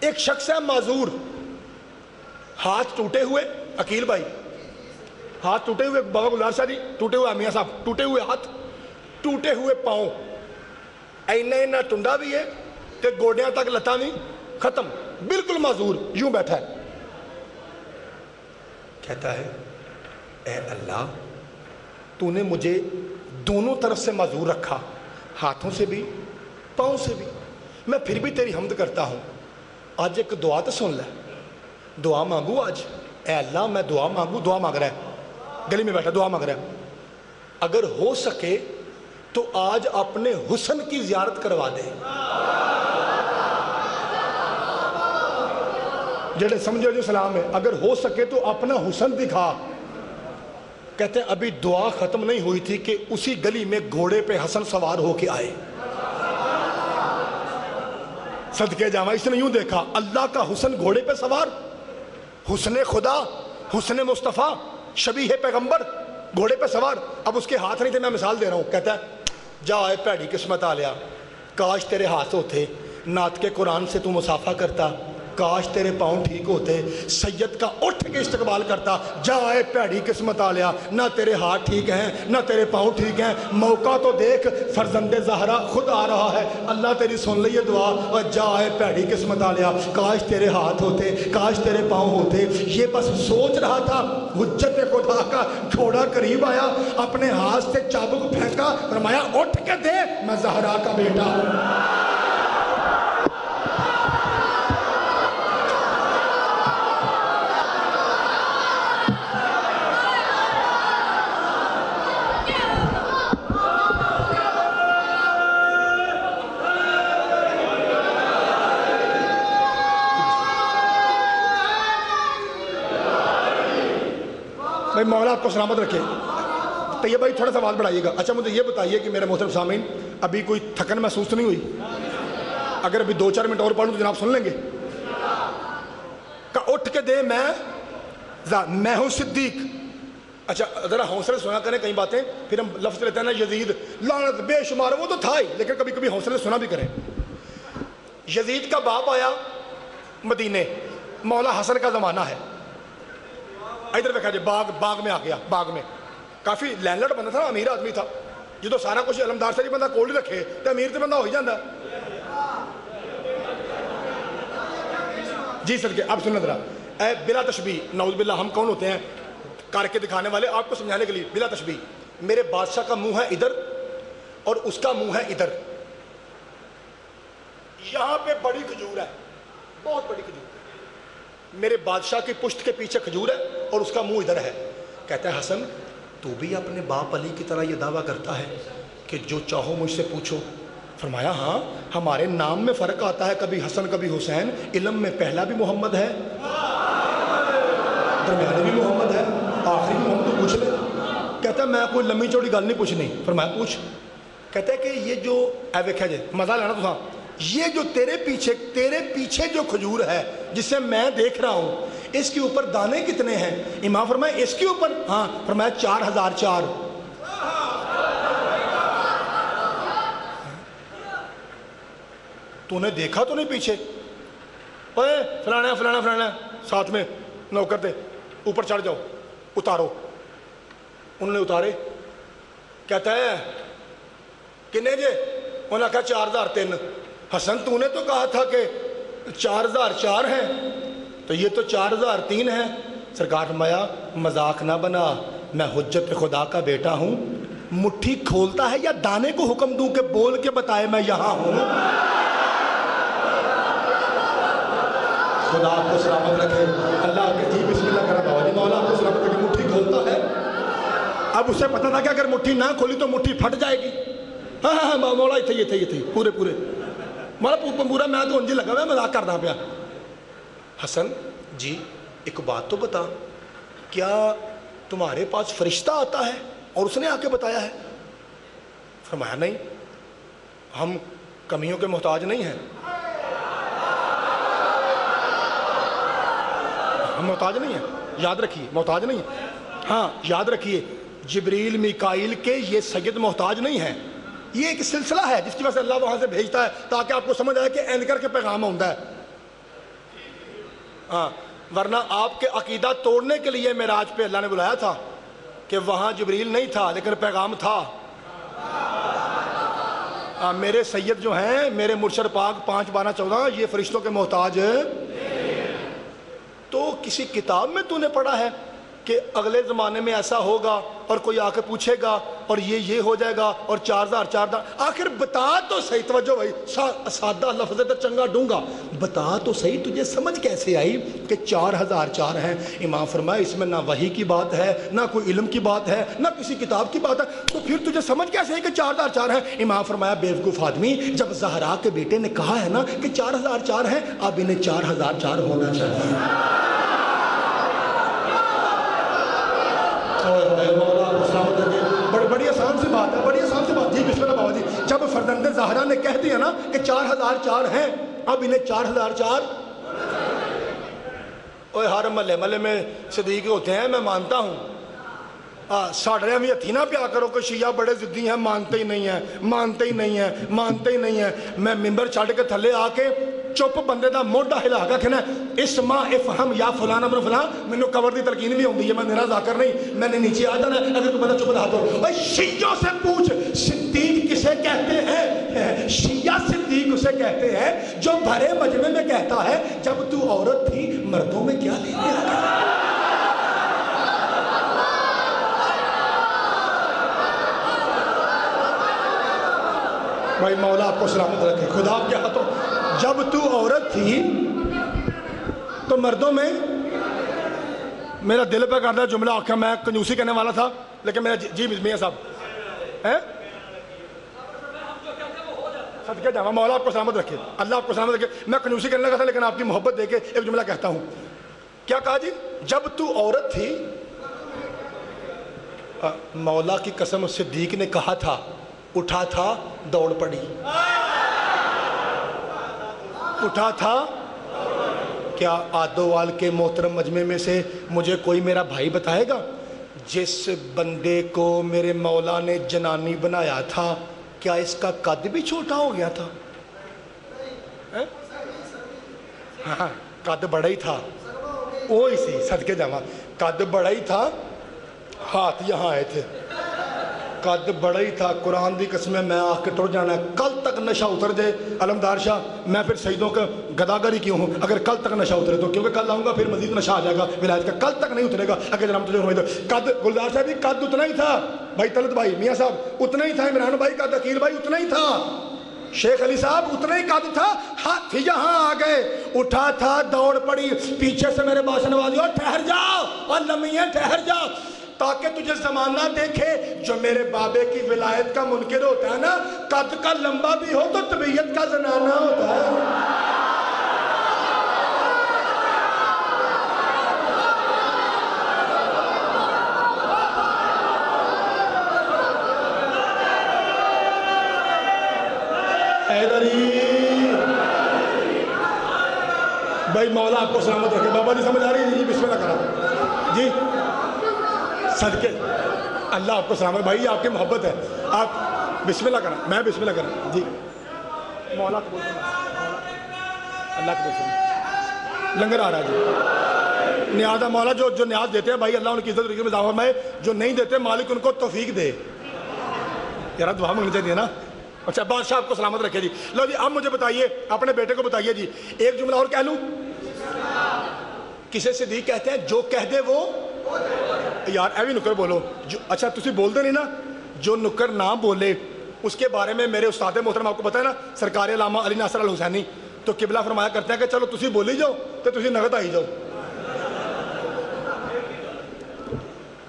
ایک شخص ہے معذور، ہاتھ ٹوٹے ہوئے، عقیل بھائی ہاتھ ٹوٹے ہوئے، بابا گلزار شاہ جی ٹوٹے ہوئے، میاں صاحب ٹوٹے ہوئے ہاتھ، ٹوٹے ہوئے پاؤں، اینا ٹنڈا بھی ہے کہ گوڑیاں تک لتا نہیں، ختم، بالکل معذور، یوں بیٹھا ہے. کہتا ہے اے اللہ تو نے مجھے دونوں طرف سے معذور رکھا، ہاتھوں سے بھی پاؤں سے بھی، میں پھر بھی تیری حمد کرتا ہوں. آج ایک دعا تو سن لے، دعا مانگو آج. اے اللہ میں دعا مانگو، دعا مانگ رہا ہے، گلی میں بیٹھا دعا مانگ رہا ہے. اگر ہو سکے تو آج اپنے حسن کی زیارت کروا دے. جڑے سمجھو جو سلام ہے، اگر ہو سکے تو اپنا حسن دکھا. کہتے ہیں ابھی دعا ختم نہیں ہوئی تھی کہ اسی گلی میں گھوڑے پہ حسن سوار ہو کے آئے. صدقے جاواں، اس نے یوں دیکھا اللہ کا حسن گھوڑے پہ سوار، حسن خدا، حسن مصطفیٰ، شبیہ پیغمبر گھوڑے پہ سوار. اب اس کے ہاتھ نہیں تھے، میں مثال دے رہا ہوں. کہتا ہے جا اے پیڑی قسمت آلیا، کاش تیرے ہاتھ ہوتے، نعت کے قرآن سے تو مسافہ کرتا، کاش تیرے پاؤں ٹھیک ہوتے، سید کا اٹھ کے استقبال کرتا. جا اے پیڑی قسمت آلیا، نہ تیرے ہاتھ ٹھیک ہیں نہ تیرے پاؤں ٹھیک ہیں، موقع تو دیکھ، فرزند زہرا خود آ رہا ہے، اللہ تیری سن لئے دعا. اور جا اے پیڑی قسمت آلیا، کاش تیرے ہاتھ ہوتے، کاش تیرے پاؤں ہوتے. یہ بس سوچ رہا تھا، حجت خدا کا گھوڑا قریب آیا، اپنے ہاتھ سے چابک پھینکا، فرمایا اٹھ کے دے، میں زہرا کا بیٹا ہوں. مولا آپ کو سلامت رکھے. طیب بھائی تھوڑا سا آواز بڑھائیے گا. اچھا مجھے یہ بتائیے کہ میرے محترم سامعین ابھی کوئی تھکن محسوس نہیں ہوئی؟ اگر ابھی 2-4 منٹ اور پڑھوں تو جناب سن لیں گے. کہ اٹھ کے دے، میں ہوں صدیق. اچھا ذرا حوصلے سنا کریں کئی باتیں، پھر ہم لفظ لیتے ہیں نا یزید لعنت بے شمار، وہ تو تھا ہی، لیکن کبھی کبھی حوصلے سنا بھی کریں. یزید کا باپ آیا مدینے، مولا حسن کا زمانہ ہے. ادھر دیکھا جی باغ میں آ گیا. باغ میں کافی لینڈ لارڈ بندہ تھا، امیر آدمی تھا. جدو سارا کچھ علمدار سے جی بندہ کول رکھے تو امیر تو بندہ ہو ہی جاتا. جی سر کے اب سننا ذرا، اے بلا تشبیہ، نعوذ باللہ ہم کون ہوتے ہیں کر کے دکھانے والے؟ آپ کو سمجھانے کے لیے بلا تشبیہ، میرے بادشاہ کا منہ ہے ادھر اور اس کا منہ ہے ادھر. یہاں پہ بڑی کھجور ہے، بہت بڑی کھجور. میرے بادشاہ کی پشت کے پیچھے کھجور ہے اور اس کا منہ ادھر ہے. کہتا ہے حسن تو بھی اپنے باپ علی کی طرح یہ دعویٰ کرتا ہے کہ جو چاہو مجھ سے پوچھو؟ فرمایا ہاں، ہمارے نام میں فرق آتا ہے، کبھی حسن کبھی حسین. علم میں پہلا بھی محمد ہے، درمیانے بھی محمد ہے، آخری بھی محمد. تو پوچھ لے. کہتا ہے میں کوئی لمبی چوڑی گل نہیں پوچھنی. فرمایا پوچھ. کہتا ہے کہ یہ جو اے ویکھا جے مزہ لینا تو ہاں، یہ جو تیرے پیچھے جو کھجور ہے جسے میں دیکھ رہا ہوں، اس کے اوپر دانے کتنے ہیں؟ امام فرمایا اس کے اوپر؟ ہاں. فرمایا 4004. تو نے دیکھا تو نہیں پیچھے؟ اوے فلانا ساتھ میں نوکر تھے، اوپر چڑھ جاؤ، اتارو. انہوں نے اتارے. کہتا ہے کنے جے؟ انہوں نے کہا 4003. حسن تو نے تو کہا تھا کہ 4004 ہیں، تو یہ تو 4003 ہیں. سرکار فرمایا مذاق نہ بنا، میں حجت خدا کا بیٹا ہوں. مٹھی کھولتا ہے یا دانے کو حکم دوں کہ بول کے بتائے میں یہاں ہوں؟ خدا آپ کو سلامت رکھے. اللہ کے جی بسم اللہ کرا بابا جی، مولا آپ کو سلامت رکھے. مٹھی کھولتا ہے. اب اسے پتا تھا کہ اگر مٹھی نہ کھولی تو مٹھی پھٹ جائے گی. ہاں مولا یہ تھی پورے مولا پورا. میں تو انجی لگا ہوا مذاق کرنا پیا. حسن جی ایک بات تو بتا، کیا تمہارے پاس فرشتہ آتا ہے اور اس نے آ کے بتایا ہے؟ فرمایا نہیں، ہم کمیوں کے محتاج نہیں ہیں. ہم محتاج نہیں ہیں، یاد رکھیے، محتاج نہیں ہیں. ہاں یاد رکھیے جبریل میکائیل کے یہ سید محتاج نہیں ہیں. یہ ایک سلسلہ ہے جس کی وجہ سے اللہ وہاں سے بھیجتا ہے تاکہ آپ کو سمجھ آئے کہ اینکر کے پیغام ہوتا ہے. ہاں، ورنہ آپ کے عقیدہ توڑنے کے لیے معراج پہ اللہ نے بلایا تھا کہ وہاں جبریل نہیں تھا لیکن پیغام تھا۔ میرے سید جو ہیں، میرے مرشد پاک 5:12-14، یہ فرشتوں کے محتاج۔ تو کسی کتاب میں تو نے پڑھا ہے کہ اگلے زمانے میں ایسا ہوگا اور کوئی آ کے پوچھے گا اور یہ ہو جائے گا اور 4000 آخر بتا تو صحیح، توجہ بھائی، سادہ لفظ تو چنگا ڈونگا، بتا تو صحیح تجھے سمجھ کیسے آئی کہ 4004 ہیں؟ امام فرمایا اس میں نہ وحی کی بات ہے، نہ کوئی علم کی بات ہے، نہ کسی کتاب کی بات ہے، تو پھر تجھے سمجھ کیسے آئی کہ 4004 ہیں؟ امام فرمایا بیوقوف آدمی، جب زہرا کے بیٹے نے کہا ہے نا کہ 4004 ہیں، اب انہیں 4004 ہونا چاہیے۔ بڑی آسان سی بات ہے، بڑی آسان سی بات۔ جی بسم اللہ بابا جی، جب فرزند زہرا نے کہہ دیا نا کہ 4004 ہیں، اب انہیں 4004۔ اوہ ہر محلے میں صدیق ہوتے ہیں، میں مانتا ہوں، ساڑھے ہمیں ہتھی نہ پیا کرو کہ شیعہ بڑے ضدی ہیں، مانتے ہی نہیں ہیں، مانتے ہی نہیں ہیں، مانتے ہی نہیں ہیں۔ میں ممبر چھڑ کے تھلے آ کے چپ بندے دا موڈا ہلا کے کہنا اسما افہم یا فلانا ابن فلان، مینوں کور دی تلقین بھی ہوندی ہے، میں میرا ذاکر نہیں، میں نے نیچے آ جانا ہے، اگر تو بندہ چپ رہا تو اوے شیعوں سے پوچھ صدیق کسے کہتے ہیں؟ شیعہ صدیق اسے کہتے ہیں جو بھرے مجمع میں کہتا ہے جب تو عورت تھی مردوں میں کیا لے گیا؟ بھائی مولا آپ کو سلامت رکھے، خدا آپ کے ہاتھوں۔ جب تو عورت تھی تو مردوں میں، میرا دل پہ کرتا ہے جملہ آخر، میں کنجوسی کرنے والا تھا لیکن میرا جی میاں صاحب ہیں صدقے جاواں، مولا آپ کو سلامت رکھے، اللہ آپ کو سلامت رکھے۔ میں کنجوسی کرنے لگا تھا لیکن آپ کی محبت دے کے ایک جملہ کہتا ہوں۔ کیا کہا جی؟ جب تو عورت تھی، مولا کی قسم صدیق نے کہا تھا، اٹھا تھا دوڑ پڑی، اٹھا تھا۔ کیا آدوال کے محترم مجمع میں سے مجھے کوئی میرا بھائی بتائے گا جس بندے کو میرے مولا نے جنانی بنایا تھا کیا اس کا قد بھی چھوٹا ہو گیا تھا؟ ہاں قد بڑا ہی تھا، وہی سی صدقے جاواں، قد بڑا ہی تھا، ہاتھ یہاں آئے تھے، قد بڑا ہی تھا۔ قرآن دی قسم میں آ کے ٹر جانا ہے، کل تک نشہ اتر جائے علمدار شاہ، میں پھر سیدوں کا گداگر ہی کیوں ہوں اگر کل تک نشہ اترے تو، کیونکہ کل آؤں گا پھر مزید نشہ آ جائے گا ولایت کا، کل تک نہیں اترے گا اگر جناب تجھے ہوئے تو۔ قد گلزار صاحب بھی قد اتنا ہی تھا، بھائی طلعت بھائی میاں صاحب اتنا ہی تھا، عمران بھائی کا عقیل بھائی اتنا ہی تھا، شیخ علی صاحب اتنا ہی قد تھا، ہاتھ یہاں آ گئے، اٹھا تھا دوڑ پڑی۔ پیچھے سے میرے باشن نوازی اور ٹھہر جاؤ اور لمحے ٹھہر جاؤ تاکہ تجھے زمانہ دیکھے جو میرے بابے کی ولایت کا منکر ہوتا ہے نا، قد کا لمبا بھی ہو تو طبیعت کا زنانہ ہوتا ہے۔ بھائی مولا آپ کو سلامت رکھے۔ بابا جی سمجھ آ رہی ہے جی؟ بسم اللہ کرا جی، صدقے اللہ آپ کو سلامت۔ بھائی آپ کی محبت ہے، آپ بسم اللہ کریں، میں بسم اللہ کریں جی۔ مولا قبول کرنا، اللہ قبول کرنا۔ لنگر آ رہا ہے جی، نیاز مولا جو نیاز دیتے ہیں بھائی اللہ ان کی عزت رکھے میں اضافہ فرمائے، جو نہیں دیتے مالک ان کو توفیق دے۔ یار دعا مانگنی چاہیے نا۔ اچھا بادشاہ آپ کو سلامت رکھے جی۔ لو جی اب مجھے بتائیے، اپنے بیٹے کو بتائیے جی، ایک جملہ اور کہہ لوں؟ کسے صدیق کہتے ہیں؟ جو کہہ دے وہ یار ایوی نکر بولو جو، اچھا تسی بول دے نہیں نا، جو نکر نہ بولے اس کے بارے میں میرے استاد محترم آپ کو پتہ ہے نا سرکار علامہ علی ناصر الحسینی تو قبلہ فرمایا کرتے ہیں کہ چلو تسی بولی جاؤ تو تسی نغت آئی جاؤ۔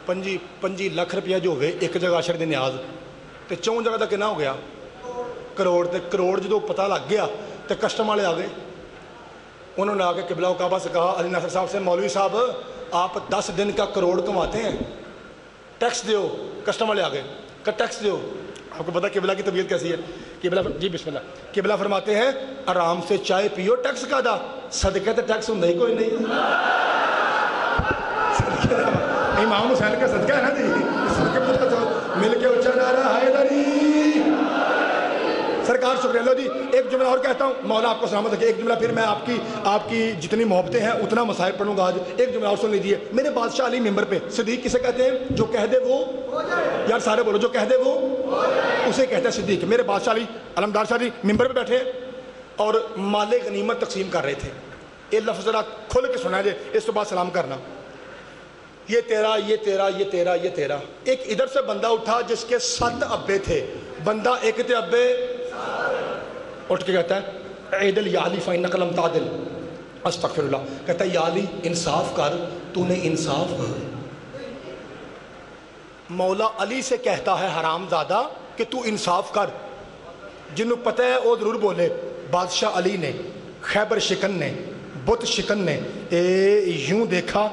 25 لاکھ روپیہ جو ہوئے ایک جگہ عشر دی نیاز تے 4 جگہ دا کنا ہو گیا کروڑ، تے کروڑ جدو پتہ لگ گیا تے کسٹم والے آ گئے، انہوں نے آ کے قبلہ کعبہ سے کہا علی ناصر صاحب سے، مولوی صاحب آپ 10 دن کا کروڑ کماتے ہیں، ٹیکس دیو۔ کسٹم والے آ گئے کہ ٹیکس دیو۔ آپ کو پتا قبلہ کی طبیعت کیسی ہے؟ قبلہ جی بسم اللہ، قبلہ فرماتے ہیں آرام سے چائے پیو، ٹیکس کا دا صدقے تے ٹیکس ہوں ہی کوئی نہیں۔ امام حسین کا صدقہ ہے نا جی، مل کے اچھا نعرہ حیدری۔ سرکار شکریہ شکریہ. لو جی ایک جملہ اور کہتا ہوں, مولا آپ کو سلامت رکھے. ایک جملہ پھر میں آپ کی جتنی محبتیں ہیں اتنا مصائب پڑھوں گا آج. ایک جملہ اور سن لیجیے. میرے بادشاہ علی ممبر پہ, صدیق کسے کہتے ہیں؟ جو کہہ دے وہ, یار سارے بولو, جو کہہ دے وہ اسے کہتے ہیں صدیق. میرے بادشاہ علی علمدار شاہ جی ممبر پہ بیٹھے اور مال غنیمت تقسیم کر رہے تھے. یہ لفظ ذرا کھل کے سنا جائے, اس کے بعد سلام کرنا. یہ تیرا, یہ تیرا, یہ تیرا, یہ تیرا. ایک ادھر سے بندہ اٹھا جس کے 7 ابے تھے. بندہ ایک تھے ابے, اٹھ کے کہتا ہے عیدل یا علی فإنک لم تعدل. استغفر اللہ. کہتا ہے یا علی انصاف کر, تو نے انصاف کر. مولا علی سے کہتا ہے حرام زادہ کہ تو انصاف کر. جنہوں پتہ ہے وہ ضرور بولے. بادشاہ علی نے, خیبر شکن نے, بت شکن نے یوں دیکھا,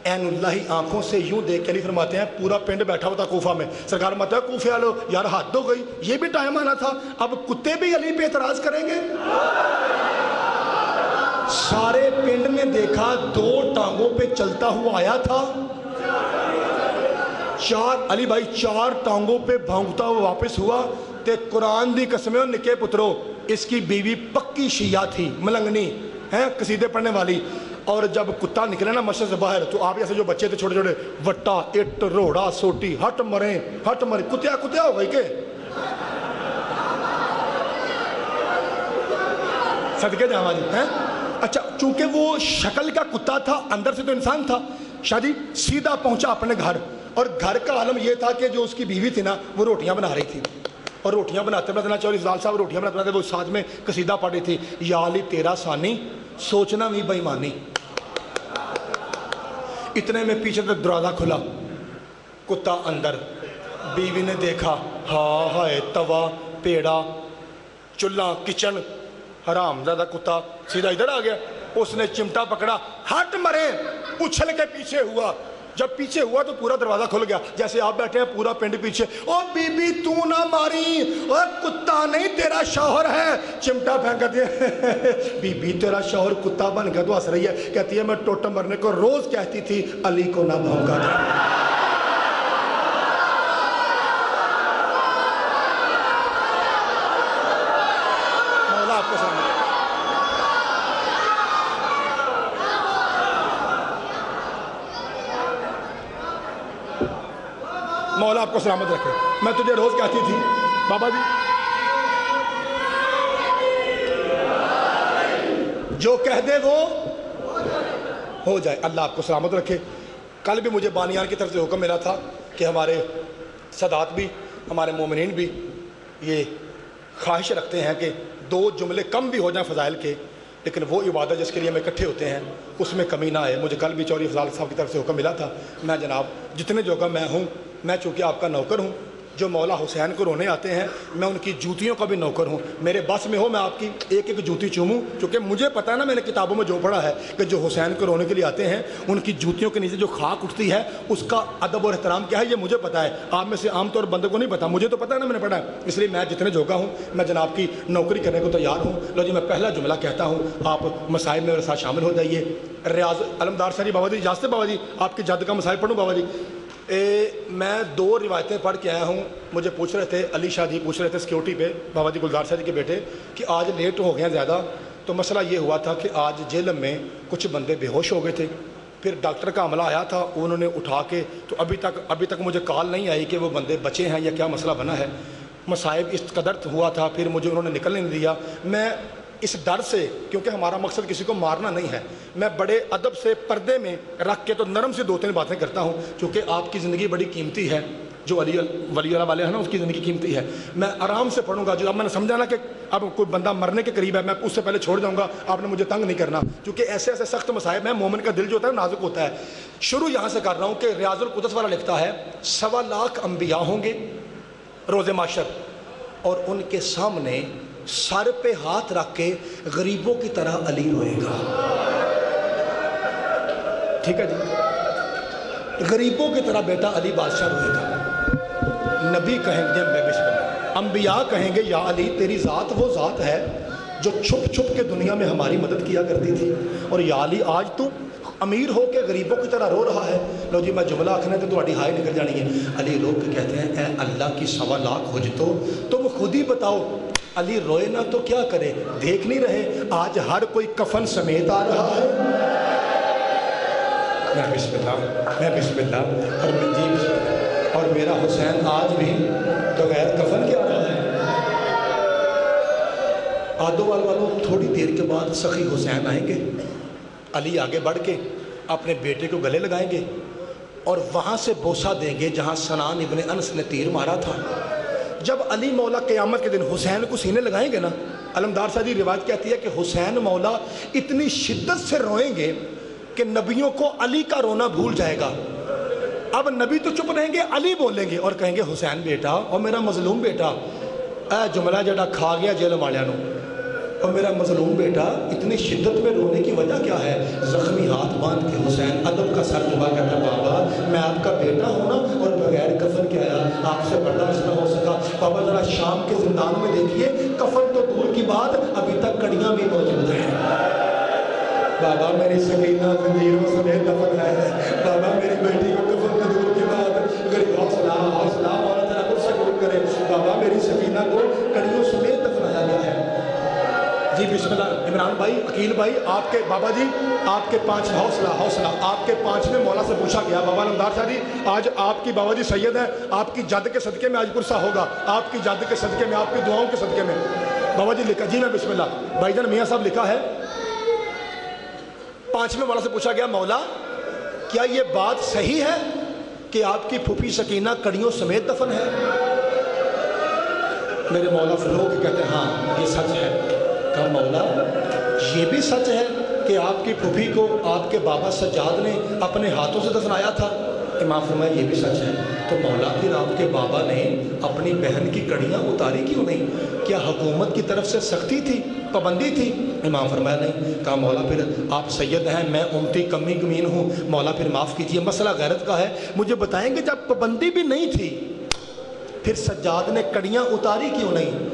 این اللہ آنکھوں سے یوں دیکھ کے علی فرماتے ہیں پورا پنڈ بیٹھا ہوا تھا کوفہ میں. سرکار فرماتا ہے کوفے والو یار حد ہو گئی, یہ بھی ٹائم آنا تھا, اب کتے بھی علی پہ اعتراض کریں گے. سارے پنڈ نے دیکھا 2 ٹانگوں پہ چلتا ہوا آیا تھا. 4 علی بھائی 4 ٹانگوں پہ بھونکتا ہوا واپس ہوا. تے قرآن دی قسمیں نکے پترو, اس کی بیوی پکی شیعہ تھی, ملنگنی ہیں, قصیدے پڑھنے والی. اور جب کتا نکلے نا مسجد سے باہر, تو آپ جیسے جو بچے تھے چھوٹے چھوٹے, وٹا اٹ روڑا سوٹی, ہٹ مریں ہٹ مریں, کتیا کتیا ہو گئی کہ صدقے جاواں جی ہیں. اچھا چونکہ وہ شکل کا کتا تھا, اندر سے تو انسان تھا. شاہ جی سیدھا پہنچا اپنے گھر, اور گھر کا عالم یہ تھا کہ جو اس کی بیوی تھی نا وہ روٹیاں بنا رہی تھی. اور روٹیاں بناتے بناتے چوری افضال صاحب روٹیاں بناتے بناتے وہ ساتھ میں قصیدہ پڑھ رہی تھی, یا علی تیرا ثانی سوچنا بھی بےایمانی. اتنے میں پیچھے سے دروازہ کھلا, کتا اندر. بیوی نے دیکھا, ہاں ہائے توا پیڑا چولہا کچن, حرام زیادہ کتا سیدھا ادھر آ گیا. اس نے چمٹا پکڑا, ہٹ مرے, اچھل کے پیچھے ہوا. جب پیچھے ہوا تو پورا دروازہ کھل گیا. جیسے آپ بیٹھے ہیں پورا پنڈ پیچھے. او بی بی تو نہ ماری, او کتا نہیں تیرا شوہر ہے. چمٹا پھینکتی ہے, بی بی تیرا شوہر کتا بن گیا. تو ہنس رہی ہے, کہتی ہے میں ٹوٹم مرنے کو روز کہتی تھی علی کو نہ بھونکا تھا. مولا آپ کو سلام. مولا آپ کو سلامت رکھے. میں تجھے روز کہتی تھی بابا جی جو کہہ دے وہ ہو جائے. اللہ آپ کو سلامت رکھے. کل بھی مجھے بانیان کی طرف سے حکم ملا تھا کہ ہمارے سادات بھی, ہمارے مومنین بھی یہ خواہش رکھتے ہیں کہ 2 جملے کم بھی ہو جائیں فضائل کے, لیکن وہ عبادت جس کے لیے ہم اکٹھے ہوتے ہیں اس میں کمی نہ آئے. مجھے کل بھی چوری افضال صاحب کی طرف سے حکم ملا تھا. میں جناب جتنے جگہ میں ہوں, میں چونکہ آپ کا نوکر ہوں, جو مولا حسین کو رونے آتے ہیں میں ان کی جوتیوں کا بھی نوکر ہوں. میرے بس میں ہو میں آپ کی ایک ایک جوتی چوموں, کیونکہ مجھے پتہ ہے نا, میں نے کتابوں میں جو پڑھا ہے کہ جو حسین کو رونے کے لیے آتے ہیں ان کی جوتیوں کے نیچے جو خاک اٹھتی ہے اس کا ادب اور احترام کیا ہے, یہ مجھے پتہ ہے. آپ میں سے عام طور بندے کو نہیں پتہ, مجھے تو پتہ ہے نا, میں نے پڑھا ہے. اس لیے میں جتنے جوگا ہوں میں جناب کی نوکری کرنے کو تیار ہوں. لو جی میں پہلا جملہ کہتا ہوں, آپ مسائل میں میرے ساتھ شامل ہو جائیے. ریاض علمدار شاہ جی بابا جی اجازت ہے بابا جی آپ کی جد کا مسائل پڑھوں بابا جی. میں 2 روایتیں پڑھ کے آیا ہوں. مجھے پوچھ رہے تھے علی شاہ جی, پوچھ رہے تھے سیکیورٹی پہ بابا جی گلزار شاہ جی کے بیٹے, کہ آج لیٹ ہو گئے ہیں زیادہ. تو مسئلہ یہ ہوا تھا کہ آج جیل میں کچھ بندے بے ہوش ہو گئے تھے. پھر ڈاکٹر کا عملہ آیا تھا, انہوں نے اٹھا کے, تو ابھی تک مجھے کال نہیں آئی کہ وہ بندے بچے ہیں یا کیا مسئلہ بنا ہے. مصائب اس قدر ہوا تھا, پھر مجھے انہوں نے نکلنے نہیں دیا. میں اس ڈر سے, کیونکہ ہمارا مقصد کسی کو مارنا نہیں ہے, میں بڑے ادب سے پردے میں رکھ کے تو نرم سے 2-3 باتیں کرتا ہوں, چونکہ آپ کی زندگی بڑی قیمتی ہے. جو ولی اللہ والے ہیں نا اس کی زندگی قیمتی ہے. میں آرام سے پڑھوں گا. جو اب میں نے سمجھا نا کہ اب کوئی بندہ مرنے کے قریب ہے, میں اس سے پہلے چھوڑ جاؤں گا. آپ نے مجھے تنگ نہیں کرنا, کیونکہ ایسے ایسے سخت مصائب ہیں. مومن کا دل جو ہوتا ہے نازک ہوتا ہے. شروع یہاں سے کر رہا ہوں کہ ریاض القدس والا لکھتا ہے 1.25 لاکھ انبیاء ہوں گے روز محشر, اور ان کے سامنے سر پہ ہاتھ رکھ کے غریبوں کی طرح علی روئے گا. ٹھیک ہے جی, غریبوں کی طرح بیٹا علی بادشاہ روئے گا. نبی کہیں گے انبیاء کہیں گے یا علی تیری ذات وہ ذات ہے جو چھپ چھپ کے دنیا میں ہماری مدد کیا کرتی تھی, اور یا علی آج تو امیر ہو کے غریبوں کی طرح رو رہا ہے. لو جی میں جملہ آخنا تو تھوڑی ہائے نکل جانی ہے. علی رو کے کہتے ہیں اے اللہ کی 1.25 لاکھ حجتوں تم خود ہی بتاؤ علی روئے نہ تو کیا کرے؟ دیکھ نہیں رہے آج ہر کوئی کفن سمیت آ رہا ہے. میں بسم اللہ اور میں جی بسم اللہ. اور میرا حسین آج بھی بغیر کفن کے آ رہا ہے. آدوال والوں تھوڑی دیر کے بعد سخی حسین آئیں گے. علی آگے بڑھ کے اپنے بیٹے کو گلے لگائیں گے اور وہاں سے بوسہ دیں گے جہاں سنان ابن انس نے تیر مارا تھا. جب علی مولا قیامت کے دن حسین کو سینے لگائیں گے نا، علمدار صاحب روایت کہتی ہے کہ حسین مولا اتنی شدت سے روئیں گے کہ نبیوں کو علی کا رونا بھول جائے گا. اب نبی تو چپ رہیں گے، علی بولیں گے اور کہیں گے حسین بیٹا اور میرا مظلوم بیٹا، اے جملہ جڑا کھا گیا جیل والوں اور میرا مظلوم بیٹا اتنی شدت میں رونے کی وجہ کیا ہے؟ زخمی ہاتھ باندھ کے حسین ادب کا سر جھکا کہتا بابا میں آپ کا بیٹا ہوں نا اور بغیر کفن کے آیا، آپ سے برداشت نہ ہو سکا. بابا ذرا شام کے زندان میں دیکھیے کفن تو دور کی بات ابھی تک کڑیاں بھی موجود ہیں. بابا میری سکینہ زنجیروں سے دفن ہے. بابا میری بیٹی کو کفن تو دور کی بات غریب حوصلہ مولا تعالیٰ کو سکون کرے. بابا میری سکینہ کو کڑیوں سمیت دفنایا گیا ہے. جی بسم اللہ. عمران بھائی، عقیل بھائی، آپ کے بابا جی آپ کے 5 حوصلہ آپ کے 5ویں مولا سے پوچھا گیا بابا علمدار صاحب جی آج آپ کی بابا جی سید ہیں، آپ کی جد کے صدقے میں آج پرسہ ہوگا، آپ کی جد کے صدقے میں، آپ کی دعاؤں کے صدقے میں. بابا جی لکھا، جی میں بسم اللہ. بھائی جان میاں صاحب لکھا ہے 5ویں مولا سے پوچھا گیا مولا کیا یہ بات صحیح ہے کہ آپ کی پھوپھی سکینہ کڑیوں سمیت دفن ہے؟ میرے مولا فرو کے کہتے ہیں ہاں یہ سچ ہے. کہا مولا یہ بھی سچ ہے کہ آپ کی پھوپھی کو آپ کے بابا سجاد نے اپنے ہاتھوں سے دفنایا تھا؟ امام فرمایا یہ بھی سچ ہے. تو مولا پھر آپ کے بابا نے اپنی بہن کی کڑیاں اتاری کیوں نہیں؟ کیا حکومت کی طرف سے سختی تھی، پابندی تھی؟ امام فرمایا نہیں. کہا مولا پھر آپ سید ہیں، میں امتی کمی کمین ہوں، مولا پھر معاف کیجئے مسئلہ غیرت کا ہے. مجھے بتائیں گے جب پابندی بھی نہیں تھی پھر سجاد نے کڑیاں اتاری کیوں نہیں؟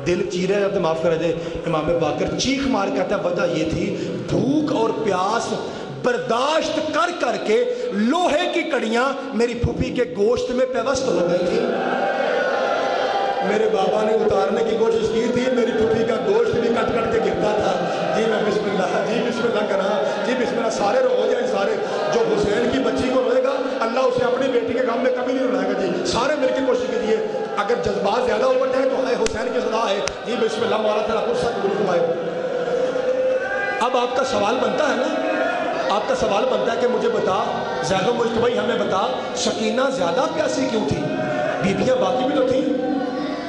دل چیرے جب معاف کر دے. امام باقر چیخ مار کہتا ہے وجہ یہ تھی بھوک اور پیاس برداشت کر کر کے لوہے کی کڑیاں میری پھوپھی کے گوشت میں پیوست ہو گئی تھی. میرے بابا نے اتارنے کی کوشش کی تھی، میری پھوپھی کا گوشت بھی کٹ کٹ کے گرتا تھا. جی میں بسم اللہ کرا. جی بسم اللہ. سارے رو جائیں سارے. جو حسین کی بچی کو روئے گا اللہ اسے اپنی بیٹی کے غم میں کبھی نہیں رلائے گا. جی سارے مل کے کوشش کیجیے. اگر جذبات زیادہ اوپر جائیں تو حسین کی صدا ہے. جی بسم اللہ. مولا تعالیٰ پرسہ قبول فرمائے. اب آپ کا سوال بنتا ہے نا، آپ کا سوال بنتا ہے کہ مجھے بتا زید و مجتبی ہمیں بتا سکینہ زیادہ پیاسی کیوں تھی؟ بیبیاں باقی بھی تو تھیں.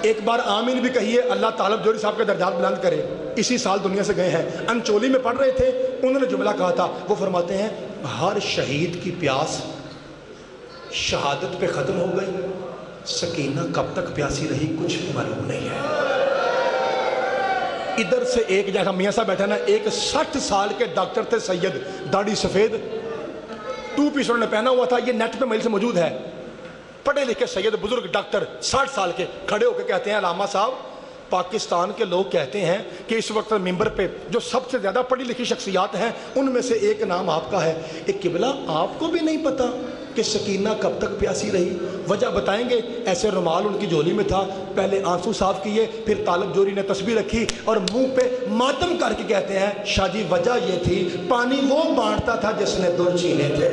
ایک بار آمین بھی کہیے. اللہ طالب جوہری صاحب کے درجات بلند کرے. اسی سال دنیا سے گئے ہیں، انچولی میں پڑھ رہے تھے، انہوں نے جملہ کہا تھا. وہ فرماتے ہیں ہر شہید کی پیاس شہادت پہ ختم ہو گئی، سکینہ کب تک پیاسی رہی کچھ معلوم نہیں ہے. ادھر سے ایک جگہ میاں صاحب بیٹھا نا، ایک 60 سال کے ڈاکٹر تھے سید، داڑھی سفید، 2 پیس انہوں نے پہنا ہوا تھا. یہ نیٹ پہ میل سے موجود ہے. پڑھے لکھے سید بزرگ ڈاکٹر 60 سال کے کھڑے ہو کے کہتے ہیں علامہ صاحب پاکستان کے لوگ کہتے ہیں کہ اس وقت ممبر پہ جو سب سے زیادہ پڑھی لکھی شخصیات ہیں ان میں سے ایک نام آپ کا ہے. ایک قبلہ آپ کو بھی نہیں پتا کہ سکینہ کب تک پیاسی رہی؟ وجہ بتائیں گے. ایسے رومال ان کی جولی میں تھا، پہلے آنسو صاف کیے، پھر طالب جوہری نے تسبیح رکھی اور منہ پہ ماتم کر کے کہتے ہیں شاہ جی وجہ یہ تھی پانی وہ بانٹتا تھا جس نے 2 چینے تھے.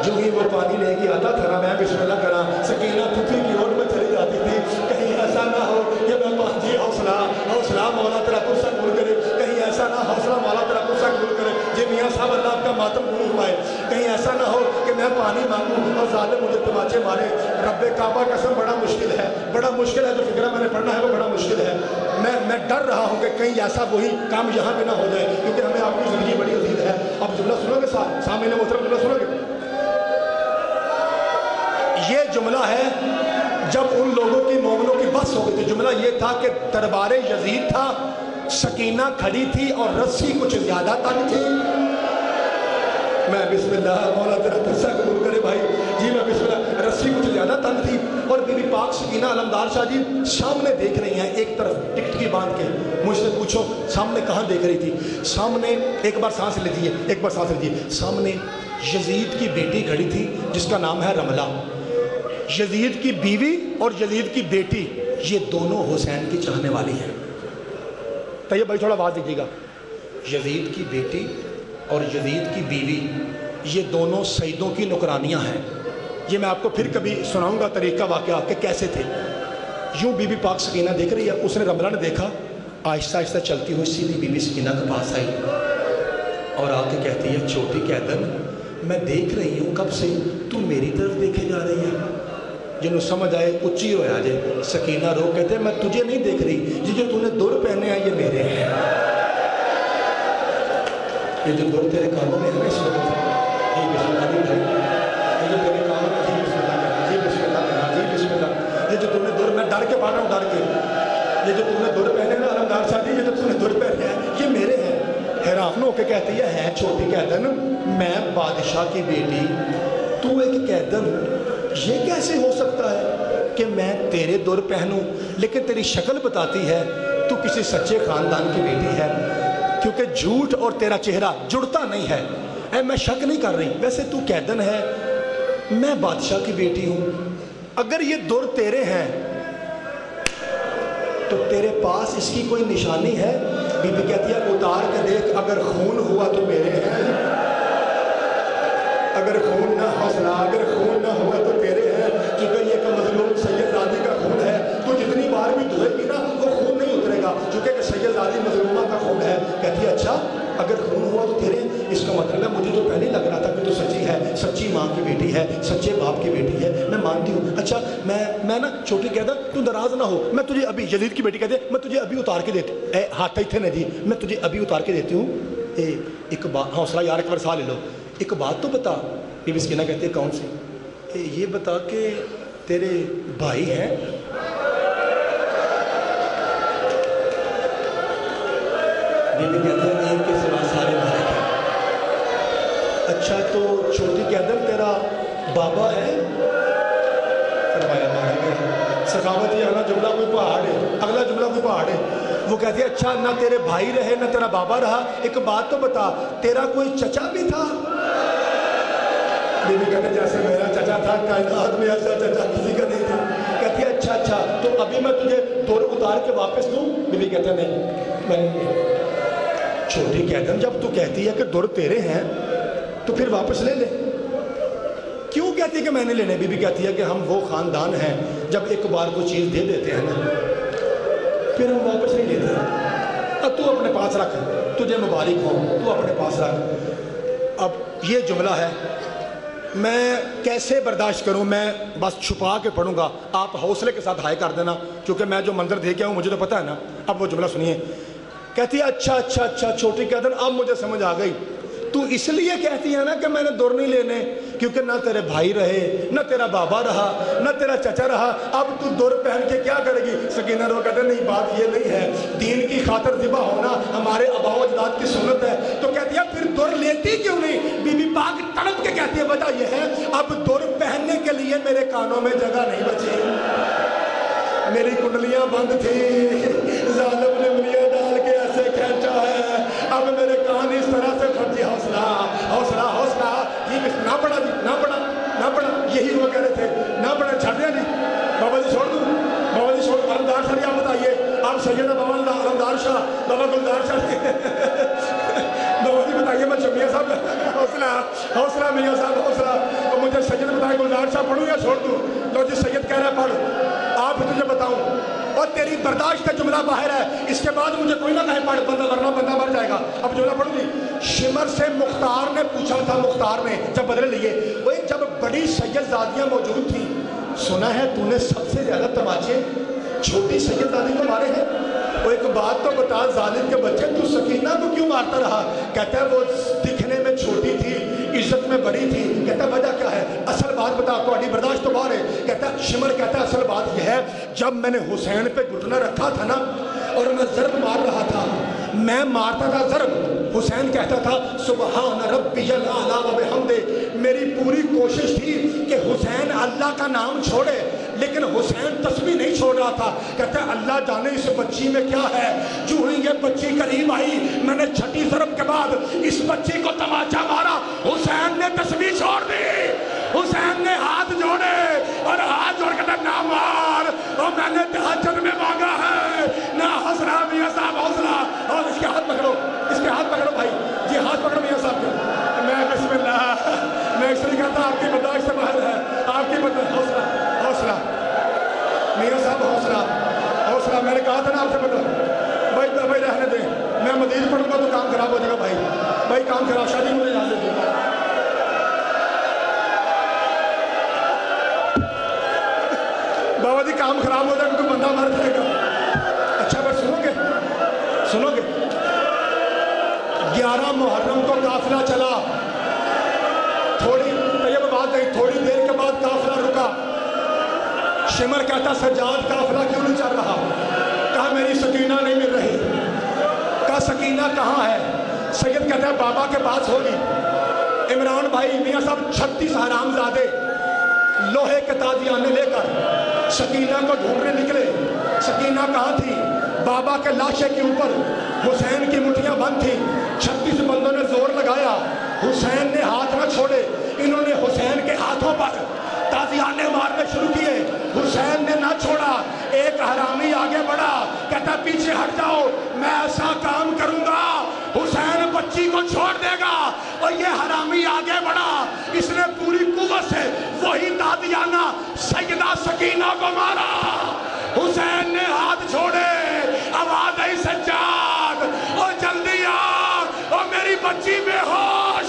جو ہی وہ پانی لے کے آتا تھا نا میں بسم اللہ کرا سکینہ پھوپھی کی اوٹ میں چلی جاتی تھی. کہیں ایسا نہ ہو کہ میں جی حوصلہ مولا تیرا پرسہ قبول کرے. کہیں ایسا نہ حوصلہ مولا تیرا پرسہ قبول کرے. جی میاں صاحب اللہ آپ کا ماتم قبول فرمائے. کہیں ایسا نہ ہو کہ میں پانی مانگوں اور ظالم مجھے تماچے مارے. رب کعبہ قسم بڑا مشکل ہے، بڑا مشکل ہے. جو فکرہ میں نے پڑھنا ہے وہ بڑا مشکل ہے. میں ڈر رہا ہوں کہ کہیں ایسا وہی کام یہاں پہ نہ ہو جائے کیونکہ ہمیں آپ کی زندگی بڑی عزیز ہے. اب جملہ سنو گے سامنے محترم جملہ سنو گے. یہ جملہ ہے جب ان لوگوں کی مومنوں کی بس ہو گئی تھی. جملہ یہ تھا کہ دربار یزید تھا، سکینہ کھڑی تھی اور رسی کچھ زیادہ تنگ تھی. میں بسم اللہ مولا تیرا پرسہ قبول کرے بھائی. جی میں بسم اللہ. رسی کچھ زیادہ تنگ تھی، اور بی بی پاک سکینہ علمدار شاہ جی سامنے دیکھ رہی ہیں، ایک طرف ٹکٹ کی باندھ کے۔ مجھ سے پوچھو سامنے کہاں دیکھ رہی تھی؟ سامنے، ایک بار سانس لیجیے، ایک بار سانس لیجیے، سامنے یزید کی بیٹی کھڑی تھی جس کا نام ہے رملہ۔ یزید کی بیوی اور یزید کی بیٹی یہ دونوں حسین کی چاہنے والی ہیں۔ طیب بھائی تھوڑا آواز دیجیے گا۔ یزید کی بیٹی اور یزید کی بیوی یہ دونوں سیدوں کی نکرانیاں ہیں۔ یہ میں آپ کو پھر کبھی سناؤں گا طریقہ واقعہ کہ کیسے تھے۔ یوں بی بی پاک سکینہ دیکھ رہی ہے، اس نے رملہ نے دیکھا، آہستہ آہستہ چلتی ہوئی سیدھی بی بی سکینہ کے پاس آئی اور آ کے کہتی ہے چھوٹی قیدن میں دیکھ رہی ہوں کب سے تو میری طرف دیکھے جا رہی ہے۔ جنہوں سمجھ آئے اچھی ہو جائے، سکینہ رو کہتے ہیں میں تجھے نہیں دیکھ رہی، یہ جو تو نے در پہنے ہیں یہ میرے ہیں، یہ جو در تیرے کانوں میں ہے نا اس وقت، جی بسم اللہ بھائی، یہ جو تیرے کانوں میں، جی بسم اللہ کہنا، جی بسم اللہ کہنا، جی بسم اللہ، یہ جو تو نے در، میں ڈر کے پڑھ رہا ہوں ڈر کے، یہ جو تو نے در پہنے نا علمدار صاحب جی، یہ جو تو نے در پہنے ہیں یہ میرے ہیں۔ حیران ہو کے کہتی ہے چھوٹی قیدن میں بادشاہ کی بیٹی، تو ایک قیدن، یہ کیسے ہو سکتا ہے کہ میں تیرے در پہنوں؟ لیکن تیری شکل بتاتی ہے تو کسی سچے خاندان کی بیٹی ہے، کیونکہ جھوٹ اور تیرا چہرہ جڑتا نہیں ہے۔ اے میں شک نہیں کر رہی، ویسے تو قیدن ہے، میں بادشاہ کی بیٹی ہوں، اگر یہ در تیرے ہیں تو تیرے پاس اس کی کوئی نشانی ہے؟ بی بی کہتی ہے اتار کے دیکھ، اگر خون ہوا تو میرے ہیں، اگر خون نہ حوصلہ، اگر خون نہ ہوا تو تیرے ہیں، چونکہ یہ کہ مظلوم سید زادی کا خون ہے تو جتنی بار بھی دھوئے گی نا وہ خون نہیں اترے گا، چونکہ کہ سید زادی مظلومہ کا خون ہے۔ کہتی ہے اچھا اگر خون ہوا تو تیرے، اس کا مطلب ہے مجھے تو پہلے لگ رہا تھا کہ تو سچی ہے، سچی ماں کی بیٹی ہے، سچے باپ کی بیٹی ہے، میں مانتی ہوں۔ اچھا میں نا چھوٹی کہتا تو ناراض نہ ہو، میں تجھے ابھی، یزید کی بیٹی کہتے میں تجھے ابھی اتار کے دیتی، اے ہاتھ ہی تھے نا جی، میں تجھے ابھی اتار کے دیتی ہوں۔ ایک بات، حوصلہ یار ایک بار سا لے لو، ایک بات تو بتا۔ بی بی سکینہ کہتے ہیں کون سی؟ یہ بتا کہ تیرے بھائی ہیں؟ بی بی کہتے ہیں ایک کے سوا سارے بھائی ہیں۔ اچھا تو چھوٹی قیدن تیرا بابا ہے؟ فرمایا مارا گیا۔ سخاوت یہ اگلا جملہ کوئی پہاڑ ہے، اگلا جملہ کوئی پہاڑ ہے۔ وہ کہتی ہے اچھا نہ تیرے بھائی رہے نہ تیرا بابا رہا، ایک بات تو بتا تیرا کوئی چچا بھی تھا؟ بی بی کہتے ہیں جیسے میرا چچا تھا کائنات میں ایسا چچا کسی کا نہیں تھا۔ کہتی ہے اچھا تو ابھی میں تجھے دور اتار کے واپس دوں؟ بی بی کہتے ہیں نہیں میں۔ چھوٹی قیدن جب تو کہتی ہے کہ دور تیرے ہیں تو پھر واپس لے لے، کیوں کہتی ہے کہ میں نے لینے؟ بی بی کہتی ہے کہ ہم وہ خاندان ہیں جب ایک بار کوئی چیز دے دیتے ہیں نا پھر ہم واپس نہیں لیتے، اب تو اپنے پاس رکھ، تجھے مبارک ہو، تو اپنے پاس رکھ۔ اب یہ جملہ ہے، میں کیسے برداشت کروں؟ میں بس چھپا کے پڑھوں گا، آپ حوصلے کے ساتھ ہائے کر دینا، کیونکہ میں جو منظر دیکھ آیا ہوں مجھے تو پتہ ہے نا۔ اب وہ جملہ سنیے، کہتی ہے اچھا چھوٹی قیدن اب مجھے سمجھ آ گئی، تو اس لیے کہتی ہے نا کہ میں نے دور نہیں لینے، کیونکہ نہ تیرے بھائی رہے نہ تیرا بابا رہا نہ تیرا چچا رہا، اب تو دور پہن کے کیا کرے گی؟ سکینہ رو کہتے نہیں بات یہ نہیں ہے، دین کی خاطر ذبح ہونا ہمارے آباء و اجداد کی سنت ہے، تو کہتی ہے پھر دور لیتی کیوں نہیں؟ بی بی پاک تڑپ کے کہتی ہے وجہ یہ ہے اب دور پہننے کے لیے میرے کانوں میں جگہ نہیں بچی، میری کنڈلیاں بند تھی، ظالم نے انگلیاں ڈال کے ایسے کھینچا ہے، اب میرے کان اس طرح سے پھٹی۔ حوصلہ یہ نہ پڑا جی، نہ پڑا، یہی وہ کہہ رہے تھے، نہ پڑا، چھڑ دیا جی، بابا جی چھوڑ دوں، بابا جی چھوڑ، علمدار شاہ آپ بتائیے، آپ سیدہ بابا علمدار شاہ، بابا گلدار شاہ، بابا جی بتائیے، میں میاں صاحب حوصلہ میاں صاحب حوصلہ، تو مجھے سید بتائے گلدار شاہ پڑھوں یا چھوڑ دوں؟ لو جی سید کہہ رہا ہے پڑھ، آپ تجھے بتاؤں، اور تیری برداشت کا جملہ باہر ہے، اس کے بعد مجھے کوئی نہ کہے پڑھ، بندہ ورنہ بندہ مر جائے گا۔ اب جملہ پڑھوں گی، شمر سے مختار نے پوچھا تھا، مختار نے جب بدلے لیے، وہ جب بڑی سید زادیاں موجود تھیں، سنا ہے تو نے سب سے زیادہ تماچے چھوٹی سید زادی کو مارے ہیں، وہ ایک بات تو بتا ظالم کے بچے تو سکینہ کو کیوں مارتا رہا؟ کہتا ہے وہ دکھنے میں چھوٹی تھی، عزت میں بڑی تھی، کہتا ہے وجہ کیا ہے؟ اصل بات بتا، تھوڑی برداشت تو باہر ہے۔ کہتا ہے شمر کہتا ہے اصل بات یہ ہے جب میں نے حسین پہ گھٹنا رکھا تھا نا اور میں ضرب مار رہا تھا، میں مارتا تھا ضرب، حسین کہتا تھا سبحان ربی الاعلی و بحمدہ، میری پوری کوشش تھی کہ حسین اللہ کا نام چھوڑے، لیکن حسین تسبیح نہیں چھوڑ رہا تھا۔ کہتا ہے اللہ جانے اس بچی میں کیا ہے۔ جو ہی یہ بچی قریب آئی، میں نے چھٹی ضرب کے بعد اس بچی کو تماچا مارا، حسین نے تسبیح چھوڑ دی۔ حسین نے ہاتھ جوڑے اور ہاتھ جوڑ کے نہ مار، اور میں نے تہجد میں مانگا ہے نہ حوصلہ میاں صاحب حوصلہ۔ اور اس کے ہاتھ پکڑو، اس کے ہاتھ پکڑو بھائی جی، ہاتھ پکڑو میاں صاحب کے۔ میں بسم اللہ، میں اس لیے کہتا آپ کی برداشت سے باہر ہے، آپ کی برداشت۔ حوصلہ حوصلہ میاں صاحب، حوصلہ حوصلہ۔ میں نے کہا تھا نا آپ سے بھائی بھائی رہنے دیں، میں مزید پڑھوں گا تو کام خراب ہو جائے گا بھائی، بھائی کام خراب۔ شادی مجھے اجازت دیجیے۔ بابا جی کام خراب ہو جائے گا تو بندہ مر جائے گا۔ اچھا بس سنو گے 11 محرم کو قافلہ چلا، تھوڑی دیر کے بعد قافلہ رکا۔ شمر کہتا سجاد قافلہ کیوں نہیں چل رہا؟ کہا میری سکینہ نہیں مل رہی۔ کہا سکینہ کہاں ہے؟ سید کہتا ہے بابا کے پاس ہوگی۔ عمران بھائی میاں صاحب 36 حرام زادے لوہے کے تازیانے لے کر سکینہ کو ڈھونڈنے نکلے۔ سکینہ کہاں تھی؟ بابا کے لاشے کے اوپر حسین کی مٹھیاں بند تھی۔ 36 بندوں نے زور لگایا، حسین نے ہاتھ نہ چھوڑے۔ انہوں نے حسین کے ہاتھوں پر تازیانے مارنے شروع کیے، حسین نے نہ چھوڑا۔ ایک حرامی آگے بڑھا، کہتا پیچھے ہٹ جاؤ، میں ایسا کام کروں گا حسین بچی کو چھوڑ دے گا۔ اور یہ حرامی آگے بڑھا، اس نے پوری قوت سے وہی تازیانہ سیدہ سکینہ کو مارا۔ حسین نے ہاتھ چھوڑے، آواز آئی سجاد اور جلدی آ، اور میری بچی بے ہوش